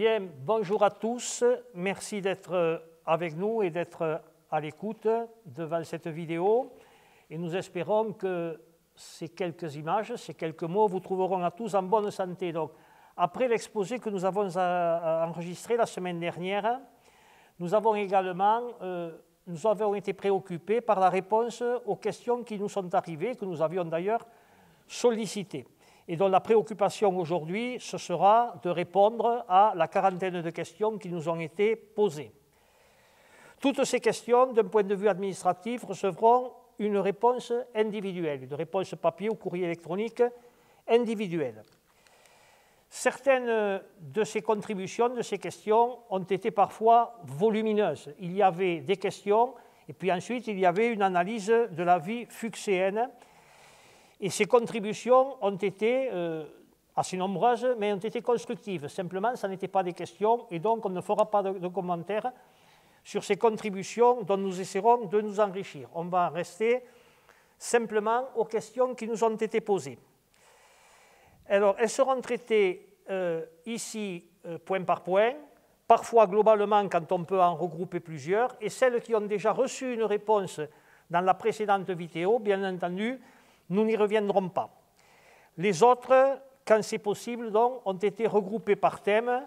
Bien, bonjour à tous. Merci d'être avec nous et d'être à l'écoute devant cette vidéo. Et nous espérons que ces quelques images, ces quelques mots vous trouveront à tous en bonne santé. Donc, après l'exposé que nous avons enregistré la semaine dernière, nous avons été préoccupés par la réponse aux questions qui nous sont arrivées, que nous avions d'ailleurs sollicitées. Et dont la préoccupation aujourd'hui, ce sera de répondre à la quarantaine de questions qui nous ont été posées. Toutes ces questions, d'un point de vue administratif, recevront une réponse individuelle, une réponse papier ou courrier électronique individuelle. Certaines de ces contributions, de ces questions, ont été parfois volumineuses. Il y avait des questions, et puis ensuite il y avait une analyse de la vie fuchséenne. Et ces contributions ont été assez nombreuses, mais ont été constructives. Simplement, ce n'étaient pas des questions, et donc on ne fera pas de commentaires sur ces contributions dont nous essaierons de nous enrichir. On va rester simplement aux questions qui nous ont été posées. Alors, elles seront traitées ici point par point, parfois globalement quand on peut en regrouper plusieurs, et celles qui ont déjà reçu une réponse dans la précédente vidéo, bien entendu, nous n'y reviendrons pas. Les autres, quand c'est possible, donc, ont été regroupés par thème,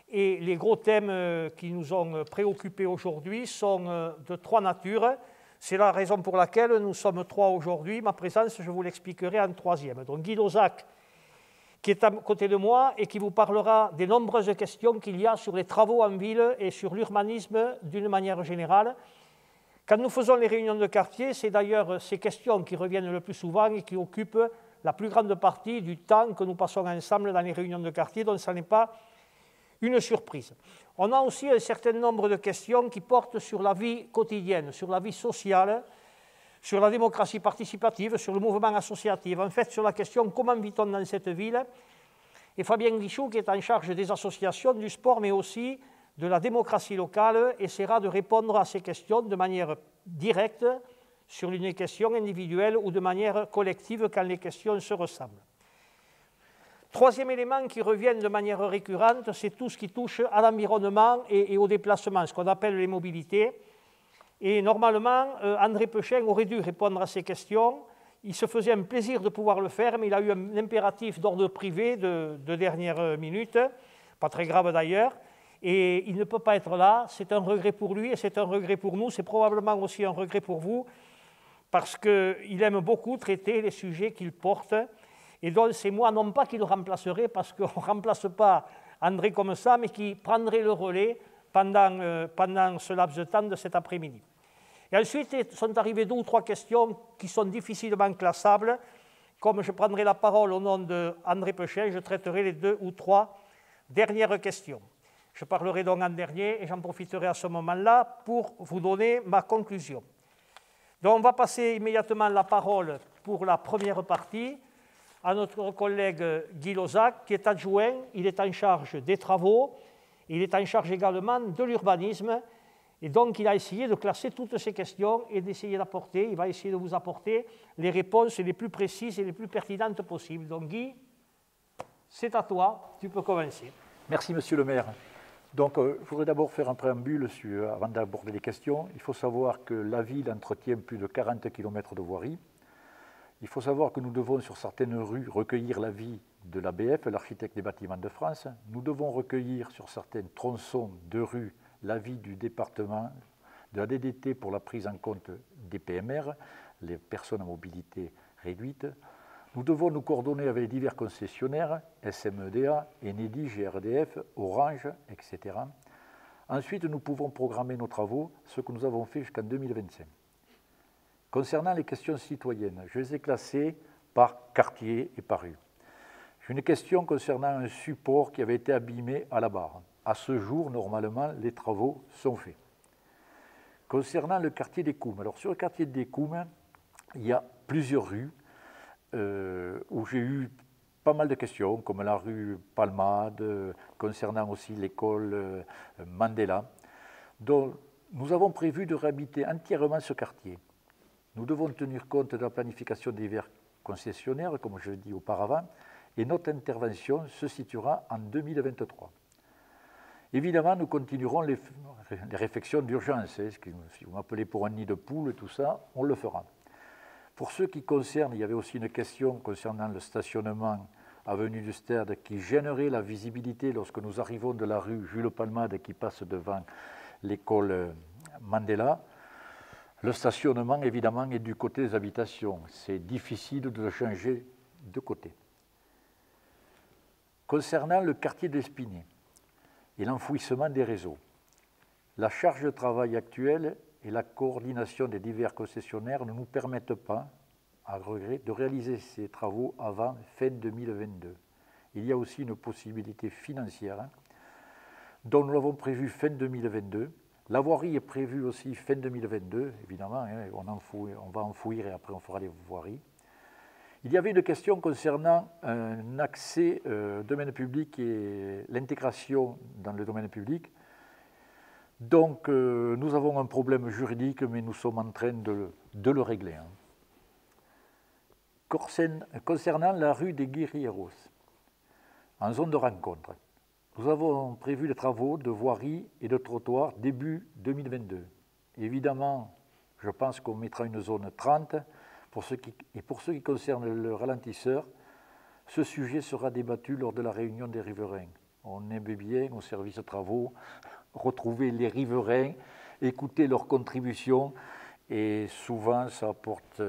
et les gros thèmes qui nous ont préoccupés aujourd'hui sont de trois natures. C'est la raison pour laquelle nous sommes trois aujourd'hui. Ma présence, je vous l'expliquerai en troisième. Donc Guy Lozac, qui est à côté de moi et qui vous parlera des nombreuses questions qu'il y a sur les travaux en ville et sur l'urbanisme d'une manière générale. Quand nous faisons les réunions de quartier, c'est d'ailleurs ces questions qui reviennent le plus souvent et qui occupent la plus grande partie du temps que nous passons ensemble dans les réunions de quartier, donc ça n'est pas une surprise. On a aussi un certain nombre de questions qui portent sur la vie quotidienne, sur la vie sociale, sur la démocratie participative, sur le mouvement associatif, en fait sur la question comment vit-on dans cette ville. Et Fabien Guichou, qui est en charge des associations, du sport, mais aussi de la démocratie locale, essaiera de répondre à ces questions de manière directe sur une question individuelle ou de manière collective quand les questions se ressemblent. Troisième élément qui revient de manière récurrente, c'est tout ce qui touche à l'environnement et au déplacement, ce qu'on appelle les mobilités. Et normalement, André Pechin aurait dû répondre à ces questions. Il se faisait un plaisir de pouvoir le faire, mais il a eu un impératif d'ordre privé de dernière minute, pas très grave d'ailleurs. Et il ne peut pas être là, c'est un regret pour lui et c'est un regret pour nous, c'est probablement aussi un regret pour vous, parce qu'il aime beaucoup traiter les sujets qu'il porte, et donc c'est moi, non pas qui le remplacerai, parce qu'on ne remplace pas André comme ça, mais qui prendrait le relais pendant ce laps de temps de cet après-midi. Et ensuite, sont arrivées 2 ou 3 questions qui sont difficilement classables. Comme je prendrai la parole au nom d'André Pechin, je traiterai les 2 ou 3 dernières questions. Je parlerai donc en dernier et j'en profiterai à ce moment-là pour vous donner ma conclusion. Donc on va passer immédiatement la parole pour la première partie à notre collègue Guy Lozac, qui est adjoint, il est en charge des travaux, il est en charge également de l'urbanisme, et donc il a essayé de classer toutes ces questions et d'essayer d'apporter, il va essayer de vous apporter les réponses les plus précises et les plus pertinentes possibles. Donc Guy, c'est à toi, tu peux commencer. Merci Monsieur le maire. Donc, je voudrais d'abord faire un préambule avant d'aborder les questions. Il faut savoir que la ville entretient plus de 40 km de voirie. Il faut savoir que nous devons, sur certaines rues, recueillir l'avis de l'ABF, l'architecte des bâtiments de France. Nous devons recueillir, sur certains tronçons de rues, l'avis du département de la DDT pour la prise en compte des PMR, les personnes à mobilité réduite. Nous devons nous coordonner avec divers concessionnaires, SMEDA, Enedi, GRDF, Orange, etc. Ensuite, nous pouvons programmer nos travaux, ce que nous avons fait jusqu'en 2025. Concernant les questions citoyennes, je les ai classées par quartier et par rue. J'ai une question concernant un support qui avait été abîmé à la barre. À ce jour, normalement, les travaux sont faits. Concernant le quartier des Coums, alors sur le quartier des Coums, il y a plusieurs rues où j'ai eu pas mal de questions, comme la rue Palmade, concernant aussi l'école Mandela. Donc, nous avons prévu de réhabiliter entièrement ce quartier. Nous devons tenir compte de la planification des divers concessionnaires, comme je l'ai dit auparavant, et notre intervention se situera en 2023. Évidemment, nous continuerons les réflexions d'urgence. Si vous m'appelez pour un nid de poule, tout ça, on le fera. Pour ce qui concerne, il y avait aussi une question concernant le stationnement avenue du Stade qui gênerait la visibilité lorsque nous arrivons de la rue Jules Palmade qui passe devant l'école Mandela. Le stationnement, évidemment, est du côté des habitations. C'est difficile de le changer de côté. Concernant le quartier d'Espinay et l'enfouissement des réseaux, la charge de travail actuelle et la coordination des divers concessionnaires ne nous permettent pas, à regret, de réaliser ces travaux avant fin 2022. Il y a aussi une possibilité financière dont nous l'avons prévu fin 2022. La voirie est prévue aussi fin 2022, évidemment, on va enfouir et après on fera les voiries. Il y avait une question concernant un accès au domaine public et l'intégration dans le domaine public. Donc nous avons un problème juridique, mais nous sommes en train de le régler. Concernant la rue des Guerrilleros, en zone de rencontre, nous avons prévu les travaux de voirie et de trottoir début 2022. Évidemment, je pense qu'on mettra une zone 30. Pour ce qui concerne le ralentisseur, ce sujet sera débattu lors de la réunion des riverains. On aime bien, au service de travaux, retrouver les riverains, écouter leurs contributions, et souvent ça apporte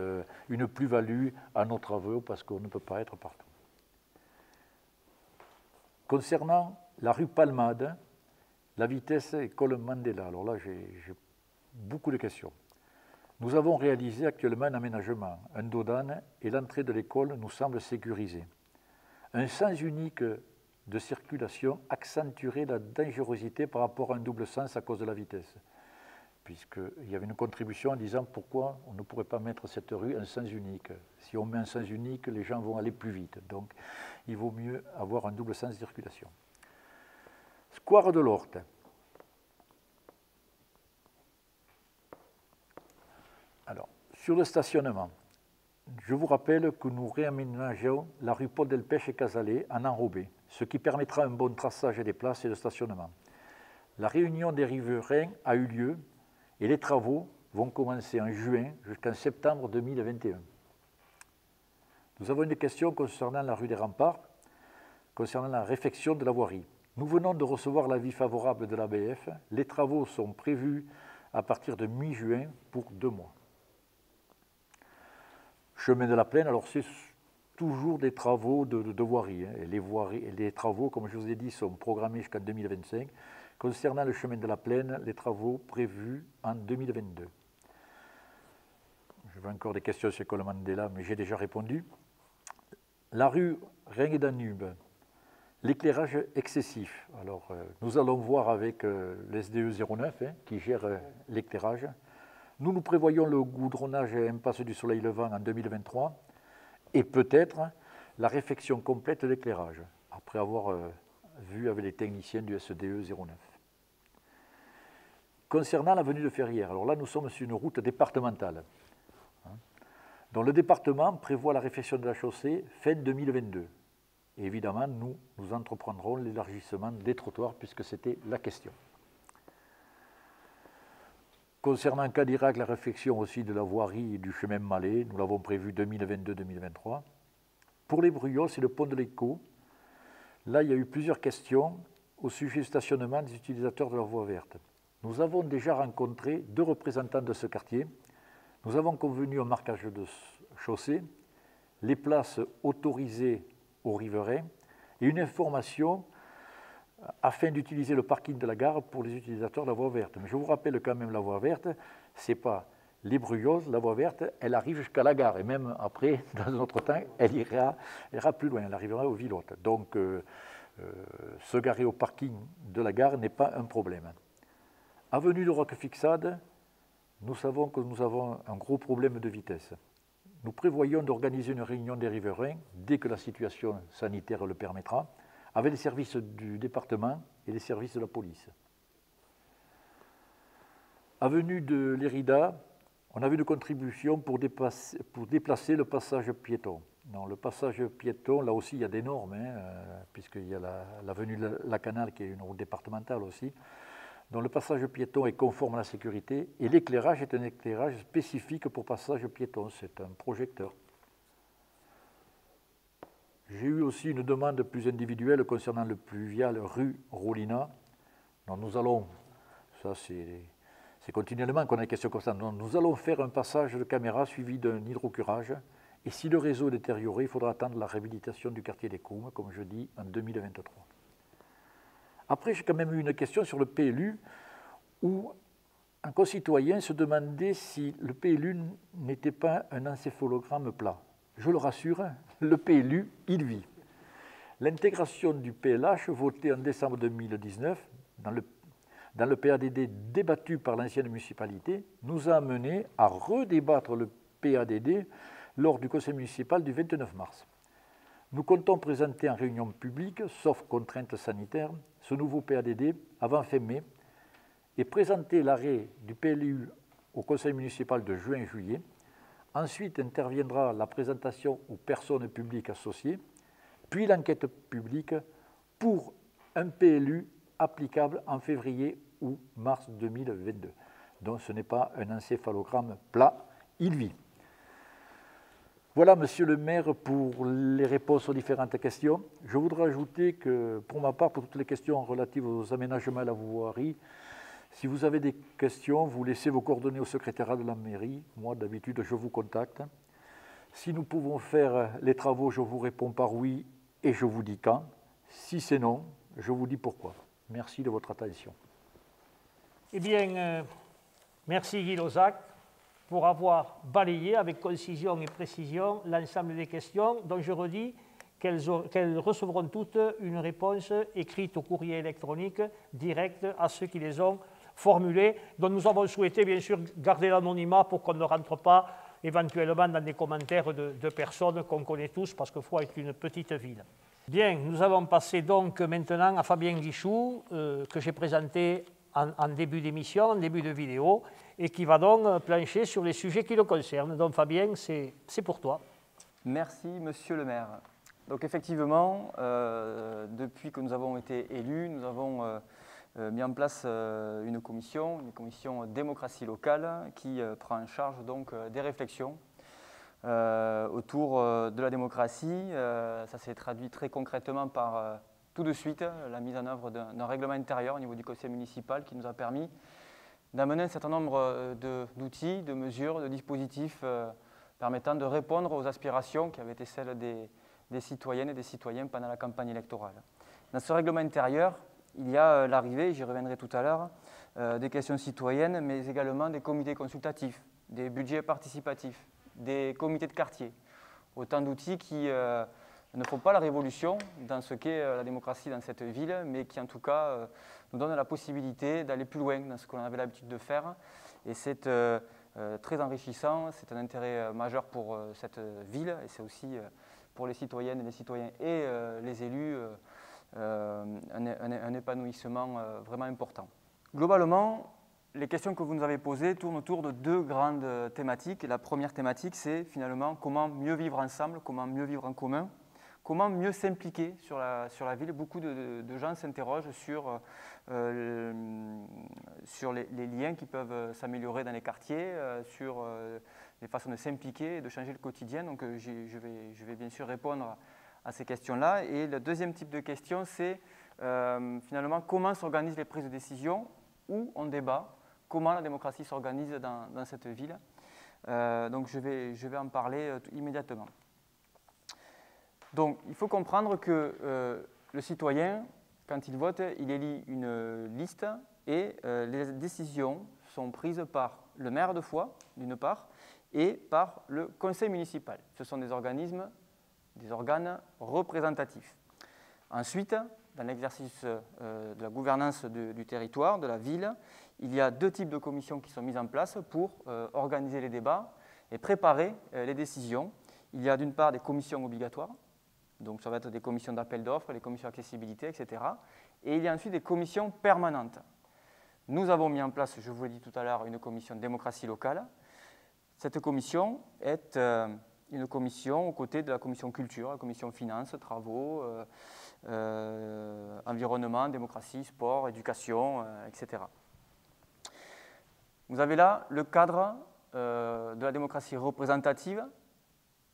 une plus-value à nos travaux parce qu'on ne peut pas être partout. Concernant la rue Palmade, la vitesse école Mandela, alors là j'ai beaucoup de questions. Nous avons réalisé actuellement un aménagement, un dodane, et l'entrée de l'école nous semble sécurisée. Un sens unique de circulation accentuerait la dangerosité par rapport à un double sens à cause de la vitesse, puisqu'il y avait une contribution en disant pourquoi on ne pourrait pas mettre cette rue un sens unique. Si on met un sens unique, les gens vont aller plus vite, donc il vaut mieux avoir un double sens de circulation. Square de l'Horte. Alors, sur le stationnement, je vous rappelle que nous réaménageons la rue Paul Delpech et Casalet en enrobé, ce qui permettra un bon traçage des places et de stationnement. La réunion des riverains a eu lieu et les travaux vont commencer en juin jusqu'en septembre 2021. Nous avons une question concernant la rue des Remparts, concernant la réfection de la voirie. Nous venons de recevoir l'avis favorable de l'ABF. Les travaux sont prévus à partir de mi-juin pour 2 mois. Chemin de la Plaine, alors c'est toujours des travaux de voirie. Et les travaux, comme je vous ai dit, sont programmés jusqu'en 2025. Concernant le chemin de la Plaine, les travaux prévus en 2022. Je veux encore des questions sur l'école Mandela, mais j'ai déjà répondu. La rue Reine-Danube, l'éclairage excessif. Alors, nous allons voir avec le SDE 09 qui gère l'éclairage. Nous prévoyons le goudronnage et impasse du soleil levant en 2023 et peut-être la réfection complète de l'éclairage, après avoir vu avec les techniciens du SDE 09. Concernant l'avenue de Ferrières, alors là nous sommes sur une route départementale, dont le département prévoit la réfection de la chaussée fin 2022. Et évidemment, nous entreprendrons l'élargissement des trottoirs puisque c'était la question. Concernant Cadirac, la réfection aussi de la voirie et du chemin Malais, nous l'avons prévu 2022-2023. Pour les Bruyos, c'est le pont de l'Écho. Là, il y a eu plusieurs questions au sujet du stationnement des utilisateurs de la voie verte. Nous avons déjà rencontré 2 représentants de ce quartier. Nous avons convenu un marquage de chaussée, les places autorisées aux riverains et une information afin d'utiliser le parking de la gare pour les utilisateurs de la voie verte. Mais je vous rappelle quand même, la voie verte, ce n'est pas les Bruyos, la voie verte, elle arrive jusqu'à la gare. Et même après, dans un autre temps, elle ira plus loin, elle arrivera aux Villottes. Donc, se garer au parking de la gare n'est pas un problème. Avenue de Roquefixade, nous savons que nous avons un gros problème de vitesse. Nous prévoyons d'organiser une réunion des riverains dès que la situation sanitaire le permettra, avec les services du département et les services de la police. Avenue de l'Érida, on avait une contribution pour déplacer le passage piéton. Non, le passage piéton, là aussi, il y a des normes, hein, puisqu'il y a l'avenue de la Canale qui est une route départementale aussi. Donc le passage piéton est conforme à la sécurité et l'éclairage est un éclairage spécifique pour passage piéton, c'est un projecteur. J'ai eu aussi une demande plus individuelle concernant le pluvial rue Rolina. Donc nous allons, ça c'est continuellement qu'on a des questions comme ça, donc nous allons faire un passage de caméra suivi d'un hydrocurage. Et si le réseau est détérioré, il faudra attendre la réhabilitation du quartier des Coumes, comme je dis, en 2023. Après, j'ai quand même eu une question sur le PLU, où un concitoyen se demandait si le PLU n'était pas un encéphalogramme plat. Je le rassure, le PLU, il vit. L'intégration du PLH, votée en décembre 2019, dans le PADD débattu par l'ancienne municipalité, nous a amené à redébattre le PADD lors du conseil municipal du 29 mars. Nous comptons présenter en réunion publique, sauf contraintes sanitaires, ce nouveau PADD avant fin mai et présenter l'arrêt du PLU au conseil municipal de juin-juillet. Ensuite interviendra la présentation aux personnes publiques associées, puis l'enquête publique pour un PLU applicable en février ou mars 2022. Donc ce n'est pas un encéphalogramme plat, il vit. Voilà, monsieur le maire, pour les réponses aux différentes questions. Je voudrais ajouter que, pour ma part, pour toutes les questions relatives aux aménagements à la voirie, si vous avez des questions, vous laissez vos coordonnées au secrétariat de la mairie. Moi, d'habitude, je vous contacte. Si nous pouvons faire les travaux, je vous réponds par oui et je vous dis quand. Si c'est non, je vous dis pourquoi. Merci de votre attention. Eh bien, merci Guy Losac pour avoir balayé avec concision et précision l'ensemble des questions, dont je redis qu'elles recevront toutes une réponse écrite au courrier électronique direct à ceux qui les ont formulées, dont nous avons souhaité bien sûr garder l'anonymat pour qu'on ne rentre pas éventuellement dans des commentaires de personnes qu'on connaît tous, parce que Foix est une petite ville. Bien, nous allons passer donc maintenant à Fabien Guichou, que j'ai présenté en début d'émission, en début de vidéo, et qui va donc plancher sur les sujets qui le concernent. Donc Fabien, c'est pour toi. Merci Monsieur le maire. Donc effectivement, depuis que nous avons été élus, nous avons mis en place une commission démocratie locale qui prend en charge donc des réflexions autour de la démocratie. Ça s'est traduit très concrètement par tout de suite la mise en œuvre d'un règlement intérieur au niveau du conseil municipal qui nous a permis d'amener un certain nombre d'outils, de mesures, de dispositifs permettant de répondre aux aspirations qui avaient été celles des citoyennes et des citoyens pendant la campagne électorale. Dans ce règlement intérieur, il y a l'arrivée, j'y reviendrai tout à l'heure, des questions citoyennes, mais également des comités consultatifs, des budgets participatifs, des comités de quartier. Autant d'outils qui ne font pas la révolution dans ce qu'est la démocratie dans cette ville, mais qui en tout cas nous donnent la possibilité d'aller plus loin dans ce que l'on avait l'habitude de faire. Et c'est très enrichissant, c'est un intérêt majeur pour cette ville, et c'est aussi pour les citoyennes et les citoyens et les élus un épanouissement vraiment important. Globalement, les questions que vous nous avez posées tournent autour de deux grandes thématiques. La première thématique, c'est finalement comment mieux vivre ensemble, comment mieux vivre en commun, comment mieux s'impliquer sur la ville. Beaucoup de gens s'interrogent sur les liens qui peuvent s'améliorer dans les quartiers, sur les façons de s'impliquer et de changer le quotidien. Donc je vais bien sûr répondre à ces questions-là. Et le deuxième type de question, c'est finalement comment s'organisent les prises de décision, où on débat, comment la démocratie s'organise dans cette ville. Donc je vais en parler immédiatement. Donc il faut comprendre que le citoyen, quand il vote, il élit une liste et les décisions sont prises par le maire de Foix, d'une part, et par le conseil municipal. Ce sont des organes représentatifs. Ensuite, dans l'exercice de la gouvernance du territoire, de la ville, il y a deux types de commissions qui sont mises en place pour organiser les débats et préparer les décisions. Il y a d'une part des commissions obligatoires, donc ça va être des commissions d'appel d'offres, les commissions d'accessibilité, etc. Et il y a ensuite des commissions permanentes. Nous avons mis en place, je vous l'ai dit tout à l'heure, une commission de démocratie locale. Cette commission est une commission aux côtés de la commission culture, la commission finances, travaux, environnement, démocratie, sport, éducation, etc. Vous avez là le cadre de la démocratie représentative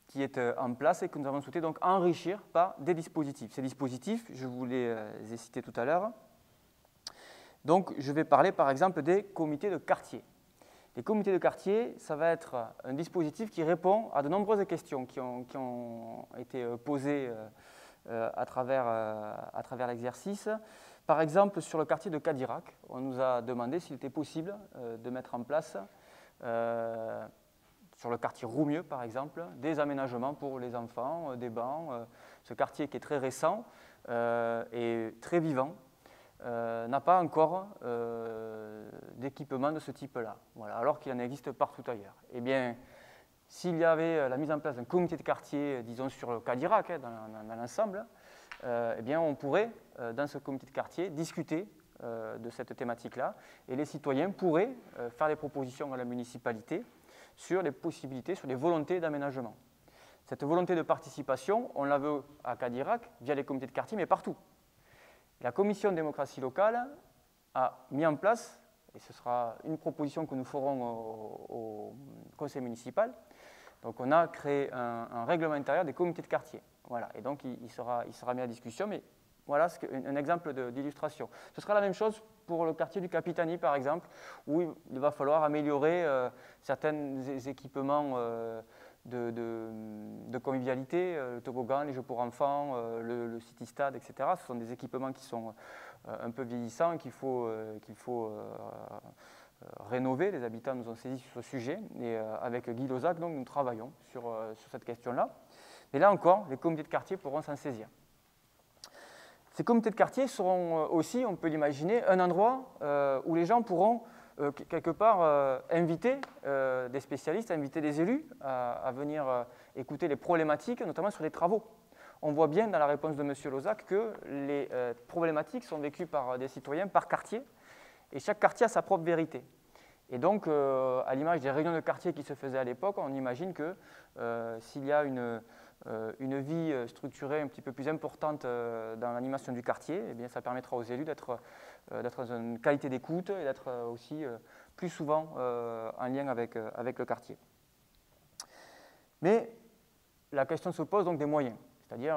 qui est en place et que nous avons souhaité donc enrichir par des dispositifs. Ces dispositifs, je vous les ai cités tout à l'heure. Donc, je vais parler par exemple des comités de quartier. Les comités de quartier, ça va être un dispositif qui répond à de nombreuses questions qui ont été posées à travers l'exercice. Par exemple, sur le quartier de Cadirac, on nous a demandé s'il était possible de mettre en place, sur le quartier Roumieux par exemple, des aménagements pour les enfants, des bancs. Ce quartier qui est très récent et très vivant, n'a pas encore d'équipement de ce type-là, voilà, alors qu'il en existe partout ailleurs. Eh bien, s'il y avait la mise en place d'un comité de quartier, disons sur le Cadirac, dans l'ensemble, eh bien, on pourrait, dans ce comité de quartier, discuter de cette thématique-là, et les citoyens pourraient faire des propositions à la municipalité sur les possibilités, sur les volontés d'aménagement. Cette volonté de participation, on la veut à Cadirac via les comités de quartier, mais partout. La commission de démocratie locale a mis en place, et ce sera une proposition que nous ferons au conseil municipal, donc on a créé un règlement intérieur des comités de quartier. Voilà, et donc il sera mis à discussion, mais voilà un exemple d'illustration. Ce sera la même chose pour le quartier du Capitani, par exemple, où il va falloir améliorer certains équipements de convivialité, le toboggan, les jeux pour enfants, le city-stade, etc. Ce sont des équipements qui sont un peu vieillissants et qu'il faut rénover. Les habitants nous ont saisi sur ce sujet et avec Guy Lozac, donc, nous travaillons sur cette question-là. Mais là encore, les comités de quartier pourront s'en saisir. Ces comités de quartier seront aussi, on peut l'imaginer, un endroit où les gens pourront quelque part inviter des spécialistes, inviter des élus à venir écouter les problématiques, notamment sur les travaux. On voit bien dans la réponse de M. Lozac que les problématiques sont vécues par des citoyens par quartier, et chaque quartier a sa propre vérité. Et donc, à l'image des réunions de quartier qui se faisaient à l'époque, on imagine que s'il y a une vie structurée un petit peu plus importante dans l'animation du quartier, eh bien, ça permettra aux élus d'être dans une qualité d'écoute et d'être aussi plus souvent en lien avec le quartier. Mais la question se pose donc des moyens, c'est-à-dire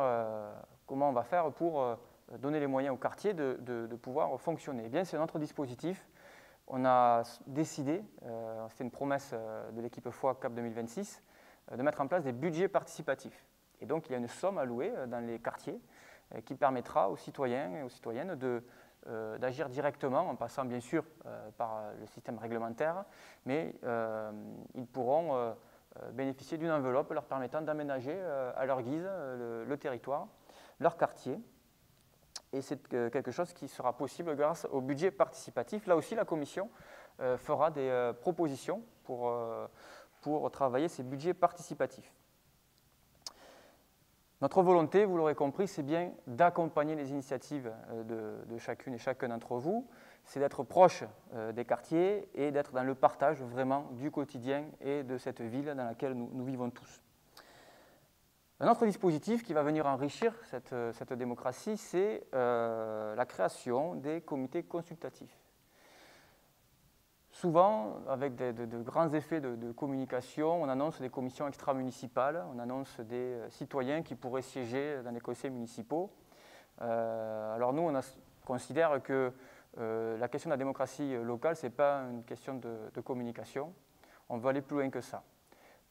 comment on va faire pour donner les moyens au quartier de pouvoir fonctionner. Eh bien, c'est notre dispositif. On a décidé, c'était une promesse de l'équipe FOI CAP 2026, de mettre en place des budgets participatifs. Et donc, il y a une somme allouée dans les quartiers qui permettra aux citoyens et aux citoyennes d'agir directement, en passant bien sûr par le système réglementaire, mais ils pourront bénéficier d'une enveloppe leur permettant d'aménager à leur guise le territoire, leur quartier. Et c'est quelque chose qui sera possible grâce au budget participatif. Là aussi, la Commission fera des propositions pour travailler ces budgets participatifs. Notre volonté, vous l'aurez compris, c'est bien d'accompagner les initiatives de chacune et chacun d'entre vous, c'est d'être proche des quartiers et d'être dans le partage vraiment du quotidien et de cette ville dans laquelle nous vivons tous. Un autre dispositif qui va venir enrichir cette démocratie, c'est la création des comités consultatifs. Souvent, avec de grands effets de communication, on annonce des commissions extra-municipales, on annonce des citoyens qui pourraient siéger dans les conseils municipaux. Alors nous, on considère que la question de la démocratie locale, ce n'est pas une question de communication. On veut aller plus loin que ça.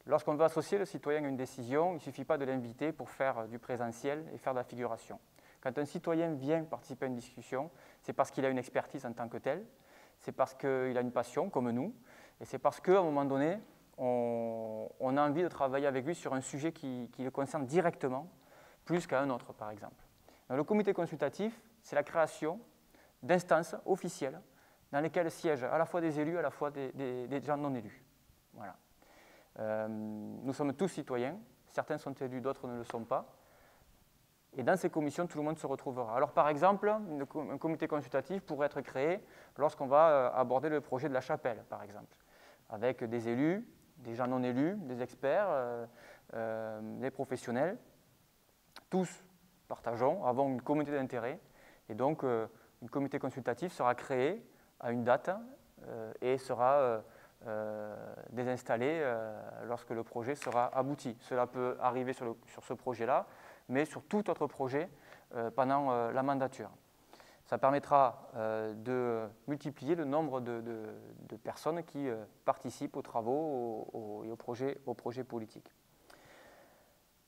Lorsqu'on veut associer le citoyen à une décision, il ne suffit pas de l'inviter pour faire du présentiel et faire de la figuration. Quand un citoyen vient participer à une discussion, c'est parce qu'il a une expertise en tant que tel, c'est parce qu'il a une passion, comme nous, et c'est parce qu'à un moment donné, on a envie de travailler avec lui sur un sujet qui le concerne directement, plus qu'à un autre, par exemple. Donc, le comité consultatif, c'est la création d'instances officielles dans lesquelles siègent à la fois des élus, à la fois des gens non élus. Voilà. Nous sommes tous citoyens, certains sont élus, d'autres ne le sont pas. Et dans ces commissions, tout le monde se retrouvera. Alors par exemple, un comité consultatif pourrait être créé lorsqu'on va aborder le projet de la chapelle, par exemple, avec des élus, des gens non élus, des experts, les professionnels, tous partageons, avons une communauté d'intérêt, et donc un comité consultatif sera créé à une date et sera désinstallé lorsque le projet sera abouti. Cela peut arriver sur ce projet-là, mais sur tout autre projet pendant la mandature. Ça permettra de multiplier le nombre de personnes qui participent aux travaux et aux projets politiques.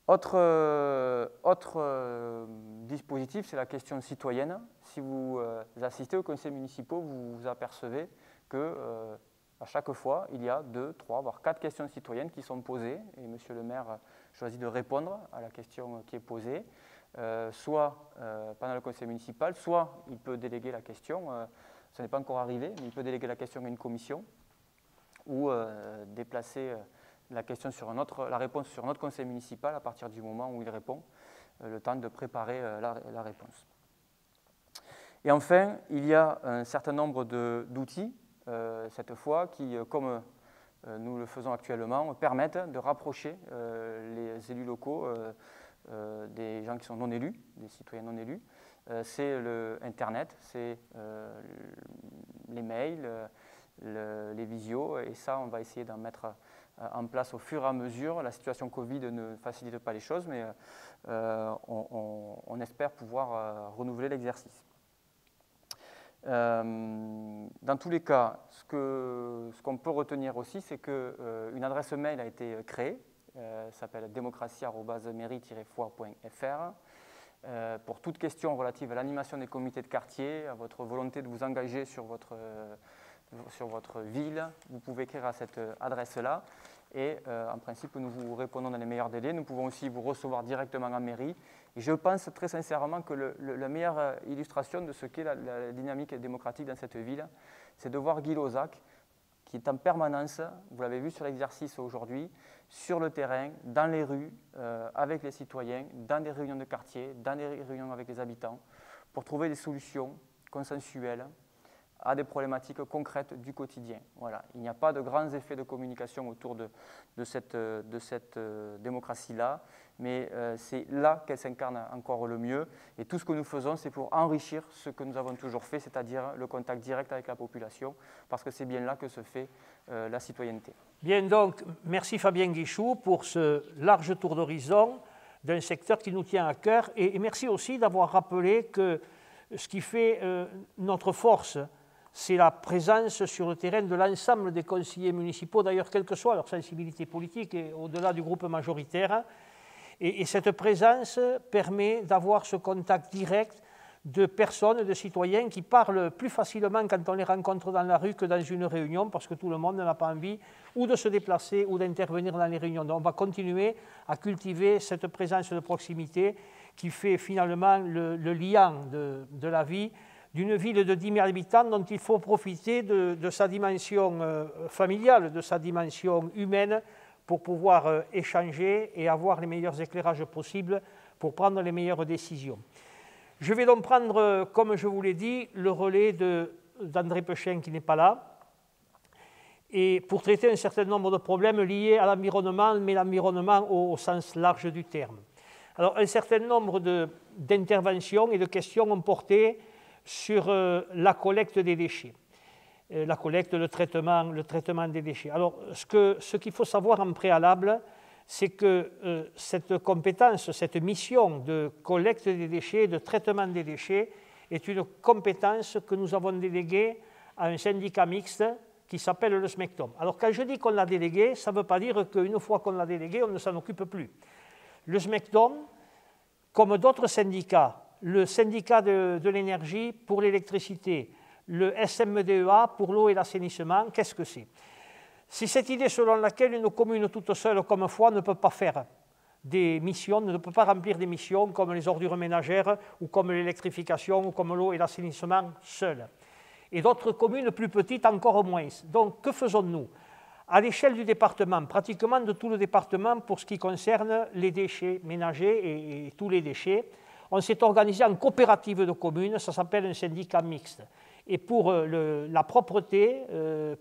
Autre dispositif, c'est la question citoyenne. Si vous assistez aux conseils municipaux, vous vous apercevez que à chaque fois, il y a 2, 3, voire 4 questions citoyennes qui sont posées, et Monsieur le maire choisit de répondre à la question qui est posée, soit pendant le conseil municipal, soit il peut déléguer la question, ce n'est pas encore arrivé, mais il peut déléguer la question à une commission, ou déplacer la réponse sur un autre conseil municipal à partir du moment où il répond, le temps de préparer la réponse. Et enfin, il y a un certain nombre d'outils, cette fois, qui, comme nous le faisons actuellement, permettent de rapprocher les élus locaux des gens qui sont non élus, des citoyens non élus. C'est Internet, c'est les mails, les visios, et ça, on va essayer d'en mettre en place au fur et à mesure. La situation Covid ne facilite pas les choses, mais on espère pouvoir renouveler l'exercice. Dans tous les cas, ce qu'on peut retenir aussi, c'est qu'une adresse mail a été créée, s'appelle démocratie@mairie-foire.fr, pour toute question relative à l'animation des comités de quartier, à votre volonté de vous engager sur votre ville. Vous pouvez écrire à cette adresse-là et en principe, nous vous répondons dans les meilleurs délais. Nous pouvons aussi vous recevoir directement en mairie. Et je pense très sincèrement que la meilleure illustration de ce qu'est la dynamique démocratique dans cette ville, c'est de voir Guy Losac, qui est en permanence, vous l'avez vu sur l'exercice aujourd'hui, sur le terrain, dans les rues, avec les citoyens, dans des réunions de quartier, dans des réunions avec les habitants, pour trouver des solutions consensuelles à des problématiques concrètes du quotidien. Voilà. Il n'y a pas de grands effets de communication autour de cette démocratie-là, mais c'est là qu'elle s'incarne encore le mieux. Et tout ce que nous faisons, c'est pour enrichir ce que nous avons toujours fait, c'est-à-dire le contact direct avec la population, parce que c'est bien là que se fait la citoyenneté. Bien, donc, merci Fabien Guichou pour ce large tour d'horizon d'un secteur qui nous tient à cœur. Et merci aussi d'avoir rappelé que ce qui fait notre force, c'est la présence sur le terrain de l'ensemble des conseillers municipaux, d'ailleurs, quelle que soit leur sensibilité politique et au-delà du groupe majoritaire. Et cette présence permet d'avoir ce contact direct de personnes, de citoyens qui parlent plus facilement quand on les rencontre dans la rue que dans une réunion, parce que tout le monde n'a pas envie ou de se déplacer ou d'intervenir dans les réunions. Donc on va continuer à cultiver cette présence de proximité qui fait finalement le lien de la vie d'une ville de 10 000 habitants dont il faut profiter de sa dimension familiale, de sa dimension humaine pour pouvoir échanger et avoir les meilleurs éclairages possibles pour prendre les meilleures décisions. Je vais donc prendre, comme je vous l'ai dit, le relais d'André Pechin qui n'est pas là, et pour traiter un certain nombre de problèmes liés à l'environnement, mais l'environnement au sens large du terme. Alors, un certain nombre d'interventions et de questions ont porté sur la collecte des déchets, la collecte, le traitement des déchets. Alors, ce qu'il faut savoir en préalable, c'est que cette compétence, cette mission de collecte des déchets, de traitement des déchets, est une compétence que nous avons déléguée à un syndicat mixte qui s'appelle le SMECTOM. Alors, quand je dis qu'on l'a délégué, ça ne veut pas dire qu'une fois qu'on l'a délégué, on ne s'en occupe plus. Le SMECTOM, comme d'autres syndicats, le syndicat de l'énergie pour l'électricité, le SMDEA pour l'eau et l'assainissement, qu'est-ce que c'est? C'est cette idée selon laquelle une commune toute seule comme Foix ne peut pas faire des missions, ne peut pas remplir des missions comme les ordures ménagères ou comme l'électrification ou comme l'eau et l'assainissement seules. Et d'autres communes plus petites encore moins. Donc que faisons-nous? À l'échelle du département, pratiquement de tout le département pour ce qui concerne les déchets ménagers et tous les déchets, on s'est organisé en coopérative de communes, ça s'appelle un syndicat mixte. Et pour la propreté,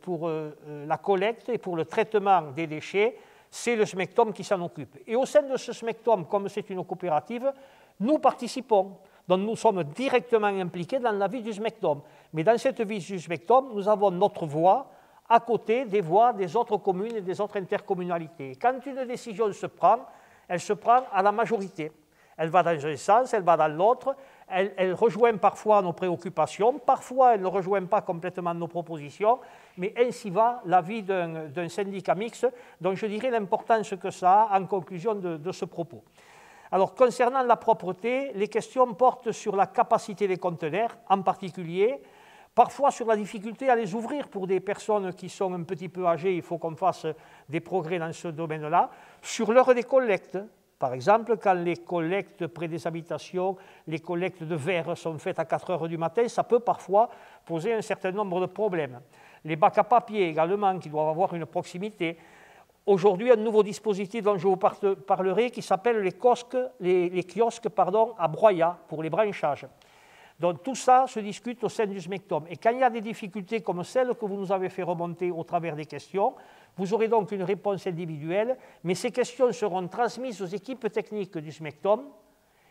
pour la collecte et pour le traitement des déchets, c'est le SMECTOM qui s'en occupe. Et au sein de ce SMECTOM, comme c'est une coopérative, nous participons. Donc nous sommes directement impliqués dans la vie du SMECTOM. Mais dans cette vie du SMECTOM, nous avons notre voix à côté des voix des autres communes et des autres intercommunalités. Quand une décision se prend, elle se prend à la majorité. Elle va dans un sens, elle va dans l'autre, elle rejoint parfois nos préoccupations, parfois elle ne rejoint pas complètement nos propositions, mais ainsi va la vie d'un syndicat mixte, dont je dirais l'importance que ça a en conclusion de ce propos. Alors, concernant la propreté, les questions portent sur la capacité des conteneurs, en particulier, parfois sur la difficulté à les ouvrir pour des personnes qui sont un petit peu âgées, il faut qu'on fasse des progrès dans ce domaine-là, sur l'heure des collectes. Par exemple, quand les collectes près des habitations, les collectes de verre sont faites à 4 heures du matin, ça peut parfois poser un certain nombre de problèmes. Les bacs à papier également, qui doivent avoir une proximité. Aujourd'hui, un nouveau dispositif dont je vous parlerai qui s'appelle les kiosques à broyat pour les branchages. Donc tout ça se discute au sein du SMECTOM. Et quand il y a des difficultés comme celles que vous nous avez fait remonter au travers des questions, vous aurez donc une réponse individuelle, mais ces questions seront transmises aux équipes techniques du SMECTOM,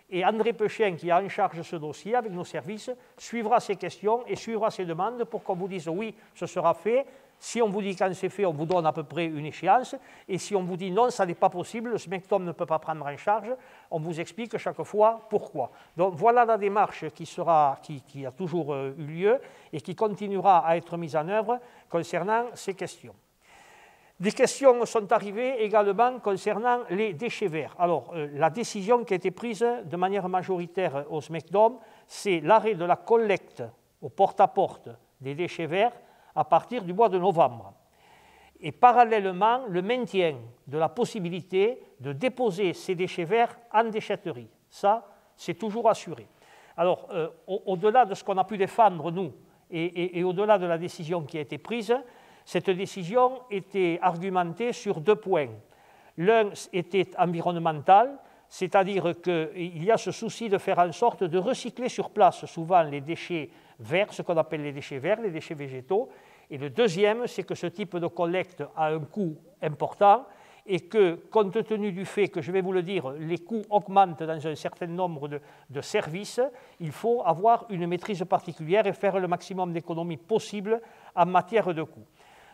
et André Pechin, qui a en charge ce dossier avec nos services, suivra ces questions et suivra ces demandes pour qu'on vous dise oui, ce sera fait. Si on vous dit quand c'est fait, on vous donne à peu près une échéance. Et si on vous dit non, ça n'est pas possible, le SMECTOM ne peut pas prendre en charge, on vous explique chaque fois pourquoi. Donc voilà la démarche qui a toujours eu lieu et qui continuera à être mise en œuvre concernant ces questions. Des questions sont arrivées également concernant les déchets verts. Alors, la décision qui a été prise de manière majoritaire au SMECTOM, c'est l'arrêt de la collecte au porte-à-porte des déchets verts à partir du mois de novembre. Et parallèlement, le maintien de la possibilité de déposer ces déchets verts en déchetterie. Ça, c'est toujours assuré. Alors, au-delà de ce qu'on a pu défendre, nous, et au-delà de la décision qui a été prise, cette décision était argumentée sur 2 points. L'un était environnemental, c'est-à-dire qu'il y a ce souci de faire en sorte de recycler sur place souvent les déchets verts, ce qu'on appelle les déchets verts, les déchets végétaux. Et le deuxième, c'est que ce type de collecte a un coût important et que, compte tenu du fait que, je vais vous le dire, les coûts augmentent dans un certain nombre de services, il faut avoir une maîtrise particulière et faire le maximum d'économies possible en matière de coûts.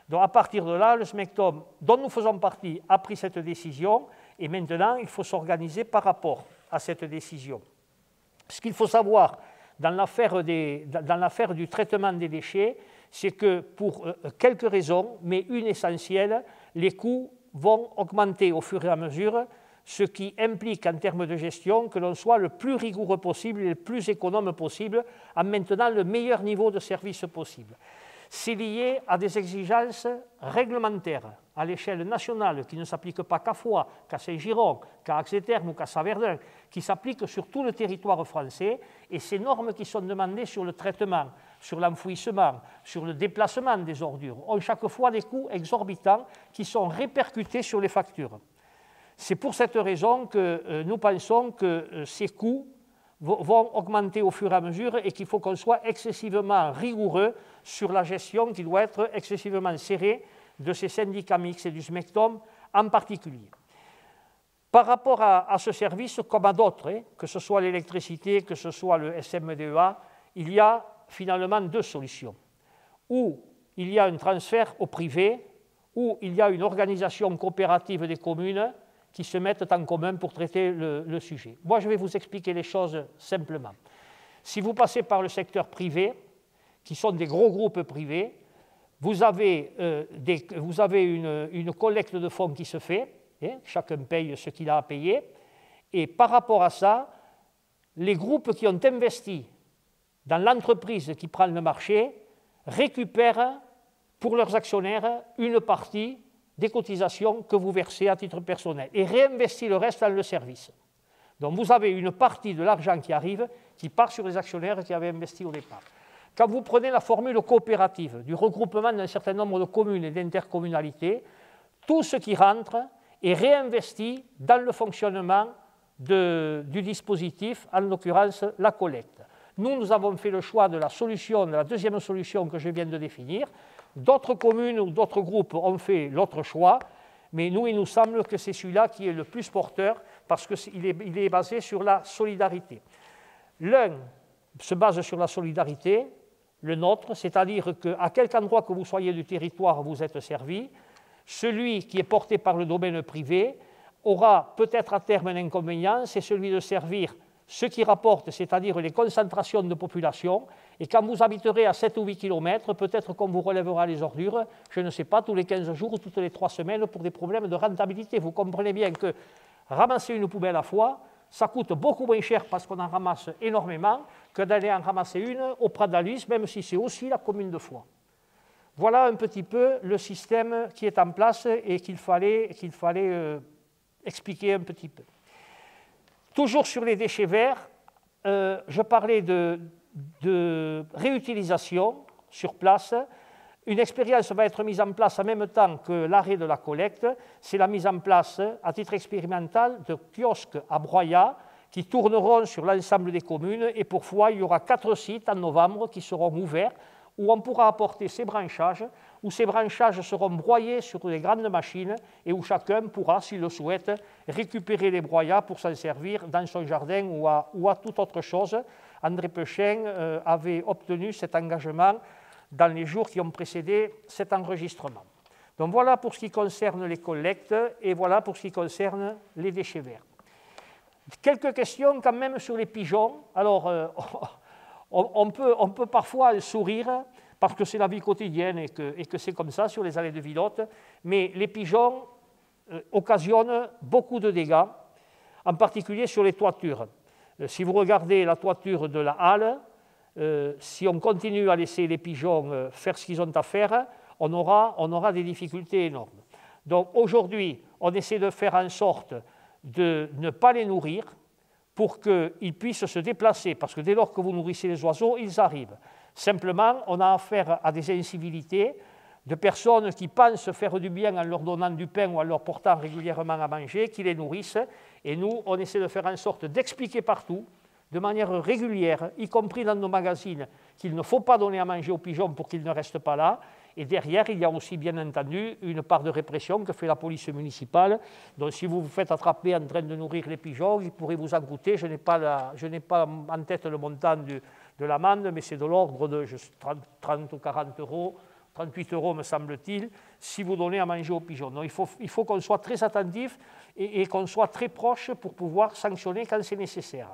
Donc à partir de là, le SMECTOM, dont nous faisons partie, a pris cette décision et maintenant il faut s'organiser par rapport à cette décision. Ce qu'il faut savoir dans l'affaire du traitement des déchets, c'est que pour quelques raisons, mais une essentielle, les coûts vont augmenter au fur et à mesure, ce qui implique en termes de gestion que l'on soit le plus rigoureux possible et le plus économe possible en maintenant le meilleur niveau de service possible. C'est lié à des exigences réglementaires à l'échelle nationale qui ne s'appliquent pas qu'à Foix, qu'à Saint-Giron, qu'à Axéterme ou qu'à Saverdun, qui s'appliquent sur tout le territoire français, et ces normes qui sont demandées sur le traitement, sur l'enfouissement, sur le déplacement des ordures, ont chaque fois des coûts exorbitants qui sont répercutés sur les factures. C'est pour cette raison que nous pensons que ces coûts vont augmenter au fur et à mesure et qu'il faut qu'on soit excessivement rigoureux sur la gestion qui doit être excessivement serrée de ces syndicats mixtes et du SMECTOM en particulier. Par rapport à ce service, comme à d'autres, que ce soit l'électricité, que ce soit le SMDEA, il y a finalement 2 solutions. Ou il y a un transfert au privé, ou il y a une organisation coopérative des communes qui se mettent en commun pour traiter le sujet. Moi, je vais vous expliquer les choses simplement. Si vous passez par le secteur privé, qui sont des gros groupes privés, vous avez une collecte de fonds qui se fait, chacun paye ce qu'il a à payer, et par rapport à ça, les groupes qui ont investi dans l'entreprise qui prend le marché récupèrent pour leurs actionnaires une partie des cotisations que vous versez à titre personnel et réinvestit le reste dans le service. Donc vous avez une partie de l'argent qui arrive qui part sur les actionnaires qui avaient investi au départ. Quand vous prenez la formule coopérative du regroupement d'un certain nombre de communes et d'intercommunalités, tout ce qui rentre est réinvesti dans le fonctionnement du dispositif, en l'occurrence la collecte. Nous avons fait le choix de la deuxième solution que je viens de définir. D'autres communes ou d'autres groupes ont fait l'autre choix. mais nous, il nous semble que c'est celui-là qui est le plus porteur parce qu'il est basé sur la solidarité. L'un se base sur la solidarité, le nôtre, c'est-à-dire qu'à quelque endroit que vous soyez du territoire, vous êtes servi. Celui qui est porté par le domaine privé aura peut-être à terme un inconvénient, c'est celui de servir ce qui rapporte, c'est-à-dire les concentrations de population, et quand vous habiterez à 7 ou 8 km, peut-être qu'on vous relèvera les ordures, je ne sais pas, tous les 15 jours ou toutes les 3 semaines pour des problèmes de rentabilité. Vous comprenez bien que ramasser une poubelle à la fois, ça coûte beaucoup moins cher parce qu'on en ramasse énormément que d'aller en ramasser une au Prat d'Alus, même si c'est aussi la commune de Foix. Voilà un petit peu le système qui est en place et qu'il fallait expliquer un petit peu. Toujours sur les déchets verts, je parlais de réutilisation sur place. Une expérience va être mise en place en même temps que l'arrêt de la collecte. C'est la mise en place, à titre expérimental, de kiosques à broyat qui tourneront sur l'ensemble des communes. Et pour Foix, il y aura 4 sites en novembre qui seront ouverts où on pourra apporter ces branchages, où ces branchages seront broyés sur des grandes machines et où chacun pourra, s'il le souhaite, récupérer les broyats pour s'en servir dans son jardin ou à toute autre chose. André Pechin avait obtenu cet engagement dans les jours qui ont précédé cet enregistrement. Donc voilà pour ce qui concerne les collectes et voilà pour ce qui concerne les déchets verts. Quelques questions quand même sur les pigeons. Alors, on peut parfois sourire parce que c'est la vie quotidienne et que c'est comme ça sur les allées de Villotte, mais les pigeons occasionnent beaucoup de dégâts, en particulier sur les toitures. Si vous regardez la toiture de la halle, si on continue à laisser les pigeons faire ce qu'ils ont à faire, on aura des difficultés énormes. Donc aujourd'hui, on essaie de faire en sorte de ne pas les nourrir pour qu'ils puissent se déplacer, parce que dès lors que vous nourrissez les oiseaux, ils arrivent. Simplement, on a affaire à des incivilités de personnes qui pensent faire du bien en leur donnant du pain ou en leur portant régulièrement à manger, qui les nourrissent, et nous, on essaie de faire en sorte d'expliquer partout, de manière régulière, y compris dans nos magazines, qu'il ne faut pas donner à manger aux pigeons pour qu'ils ne restent pas là. Et derrière, il y a aussi, bien entendu, une part de répression que fait la police municipale. Donc, si vous vous faites attraper en train de nourrir les pigeons, il pourrait vous en coûter. Je n'ai pas en tête le montant de l'amende, mais c'est de l'ordre de 30 ou 40 euros, 38 euros me semble-t-il, si vous donnez à manger aux pigeons. Donc, il faut qu'on soit très attentif et qu'on soit très proche pour pouvoir sanctionner quand c'est nécessaire.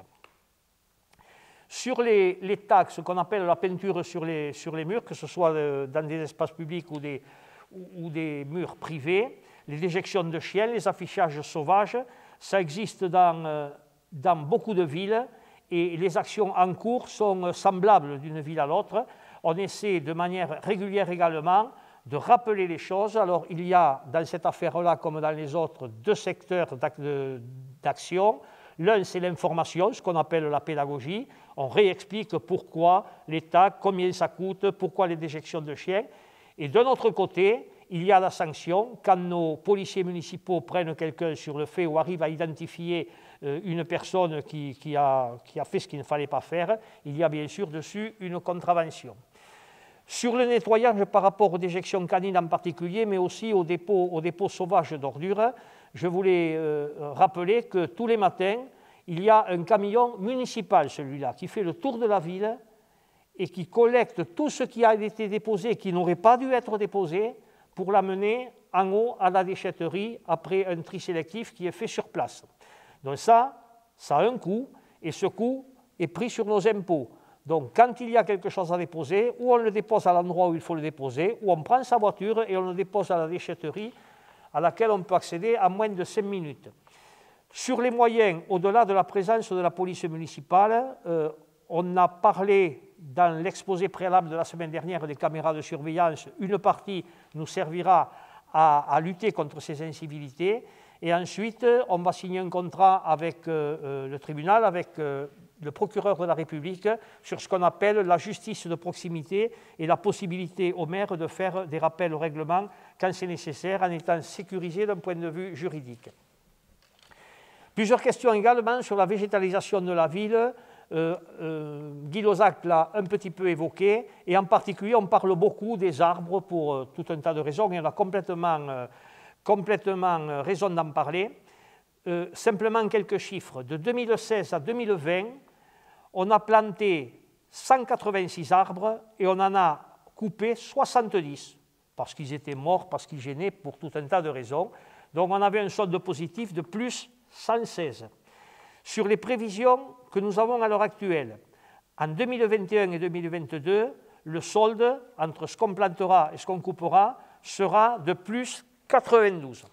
Sur les taxes qu'on appelle la peinture sur les murs, que ce soit dans des espaces publics ou des murs privés, les déjections de chiens, les affichages sauvages, ça existe dans beaucoup de villes et les actions en cours sont semblables d'une ville à l'autre. On essaie de manière régulière également de rappeler les choses. Alors il y a dans cette affaire-là, comme dans les autres, 2 secteurs d'action. L'un, c'est l'information, ce qu'on appelle la pédagogie. On réexplique pourquoi l'État, combien ça coûte, pourquoi les déjections de chiens. Et de notre côté, il y a la sanction. Quand nos policiers municipaux prennent quelqu'un sur le fait ou arrivent à identifier une personne qui a fait ce qu'il ne fallait pas faire, il y a bien sûr dessus une contravention. Sur le nettoyage par rapport aux déjections canines en particulier, mais aussi aux dépôts sauvages d'ordures, je voulais rappeler que tous les matins, il y a un camion municipal, celui-là, qui fait le tour de la ville et qui collecte tout ce qui a été déposé et qui n'aurait pas dû être déposé pour l'amener en haut à la déchetterie après un tri sélectif qui est fait sur place. Donc ça a un coût et ce coût est pris sur nos impôts. Donc quand il y a quelque chose à déposer, ou on le dépose à l'endroit où il faut le déposer, ou on prend sa voiture et on le dépose à la déchetterie à laquelle on peut accéder en moins de 5 minutes. Sur les moyens, au-delà de la présence de la police municipale, on a parlé dans l'exposé préalable de la semaine dernière des caméras de surveillance. Une partie nous servira à lutter contre ces incivilités. Et ensuite, on va signer un contrat avec le tribunal, avec le procureur de la République, sur ce qu'on appelle la justice de proximité et la possibilité au maire de faire des rappels au règlement quand c'est nécessaire, en étant sécurisé d'un point de vue juridique. Plusieurs questions également sur la végétalisation de la ville. Guy Lozac l'a un petit peu évoqué, et en particulier, on parle beaucoup des arbres pour tout un tas de raisons, et on a complètement complètement raison d'en parler. Simplement quelques chiffres. De 2016 à 2020, on a planté 186 arbres et on en a coupé 70, parce qu'ils étaient morts, parce qu'ils gênaient, pour tout un tas de raisons. Donc on avait un solde positif de plus 116. Sur les prévisions que nous avons à l'heure actuelle, en 2021 et 2022, le solde entre ce qu'on plantera et ce qu'on coupera sera de plus 92.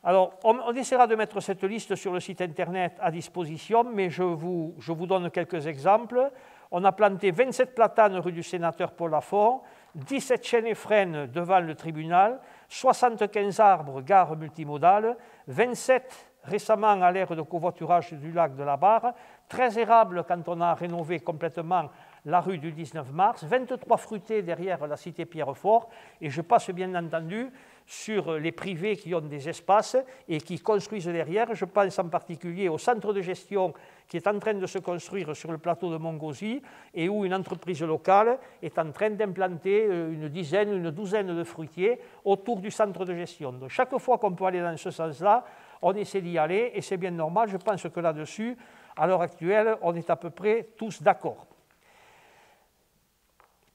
Alors, on essaiera de mettre cette liste sur le site internet à disposition, mais je vous donne quelques exemples. On a planté 27 platanes rue du Sénateur Paul Lafont, 17 chênes et frênes devant le tribunal, 75 arbres gare multimodale, 27 récemment à l'ère de covoiturage du lac de la Barre, 13 érables quand on a rénové complètement la rue du 19 mars, 23 fruités derrière la cité Pierrefort, et je passe bien entendu sur les privés qui ont des espaces et qui construisent derrière. Je pense en particulier au centre de gestion qui est en train de se construire sur le plateau de Montgauzy et où une entreprise locale est en train d'implanter une dizaine, une douzaine de fruitiers autour du centre de gestion. Donc chaque fois qu'on peut aller dans ce sens-là, on essaie d'y aller et c'est bien normal. Je pense que là-dessus, à l'heure actuelle, on est à peu près tous d'accord.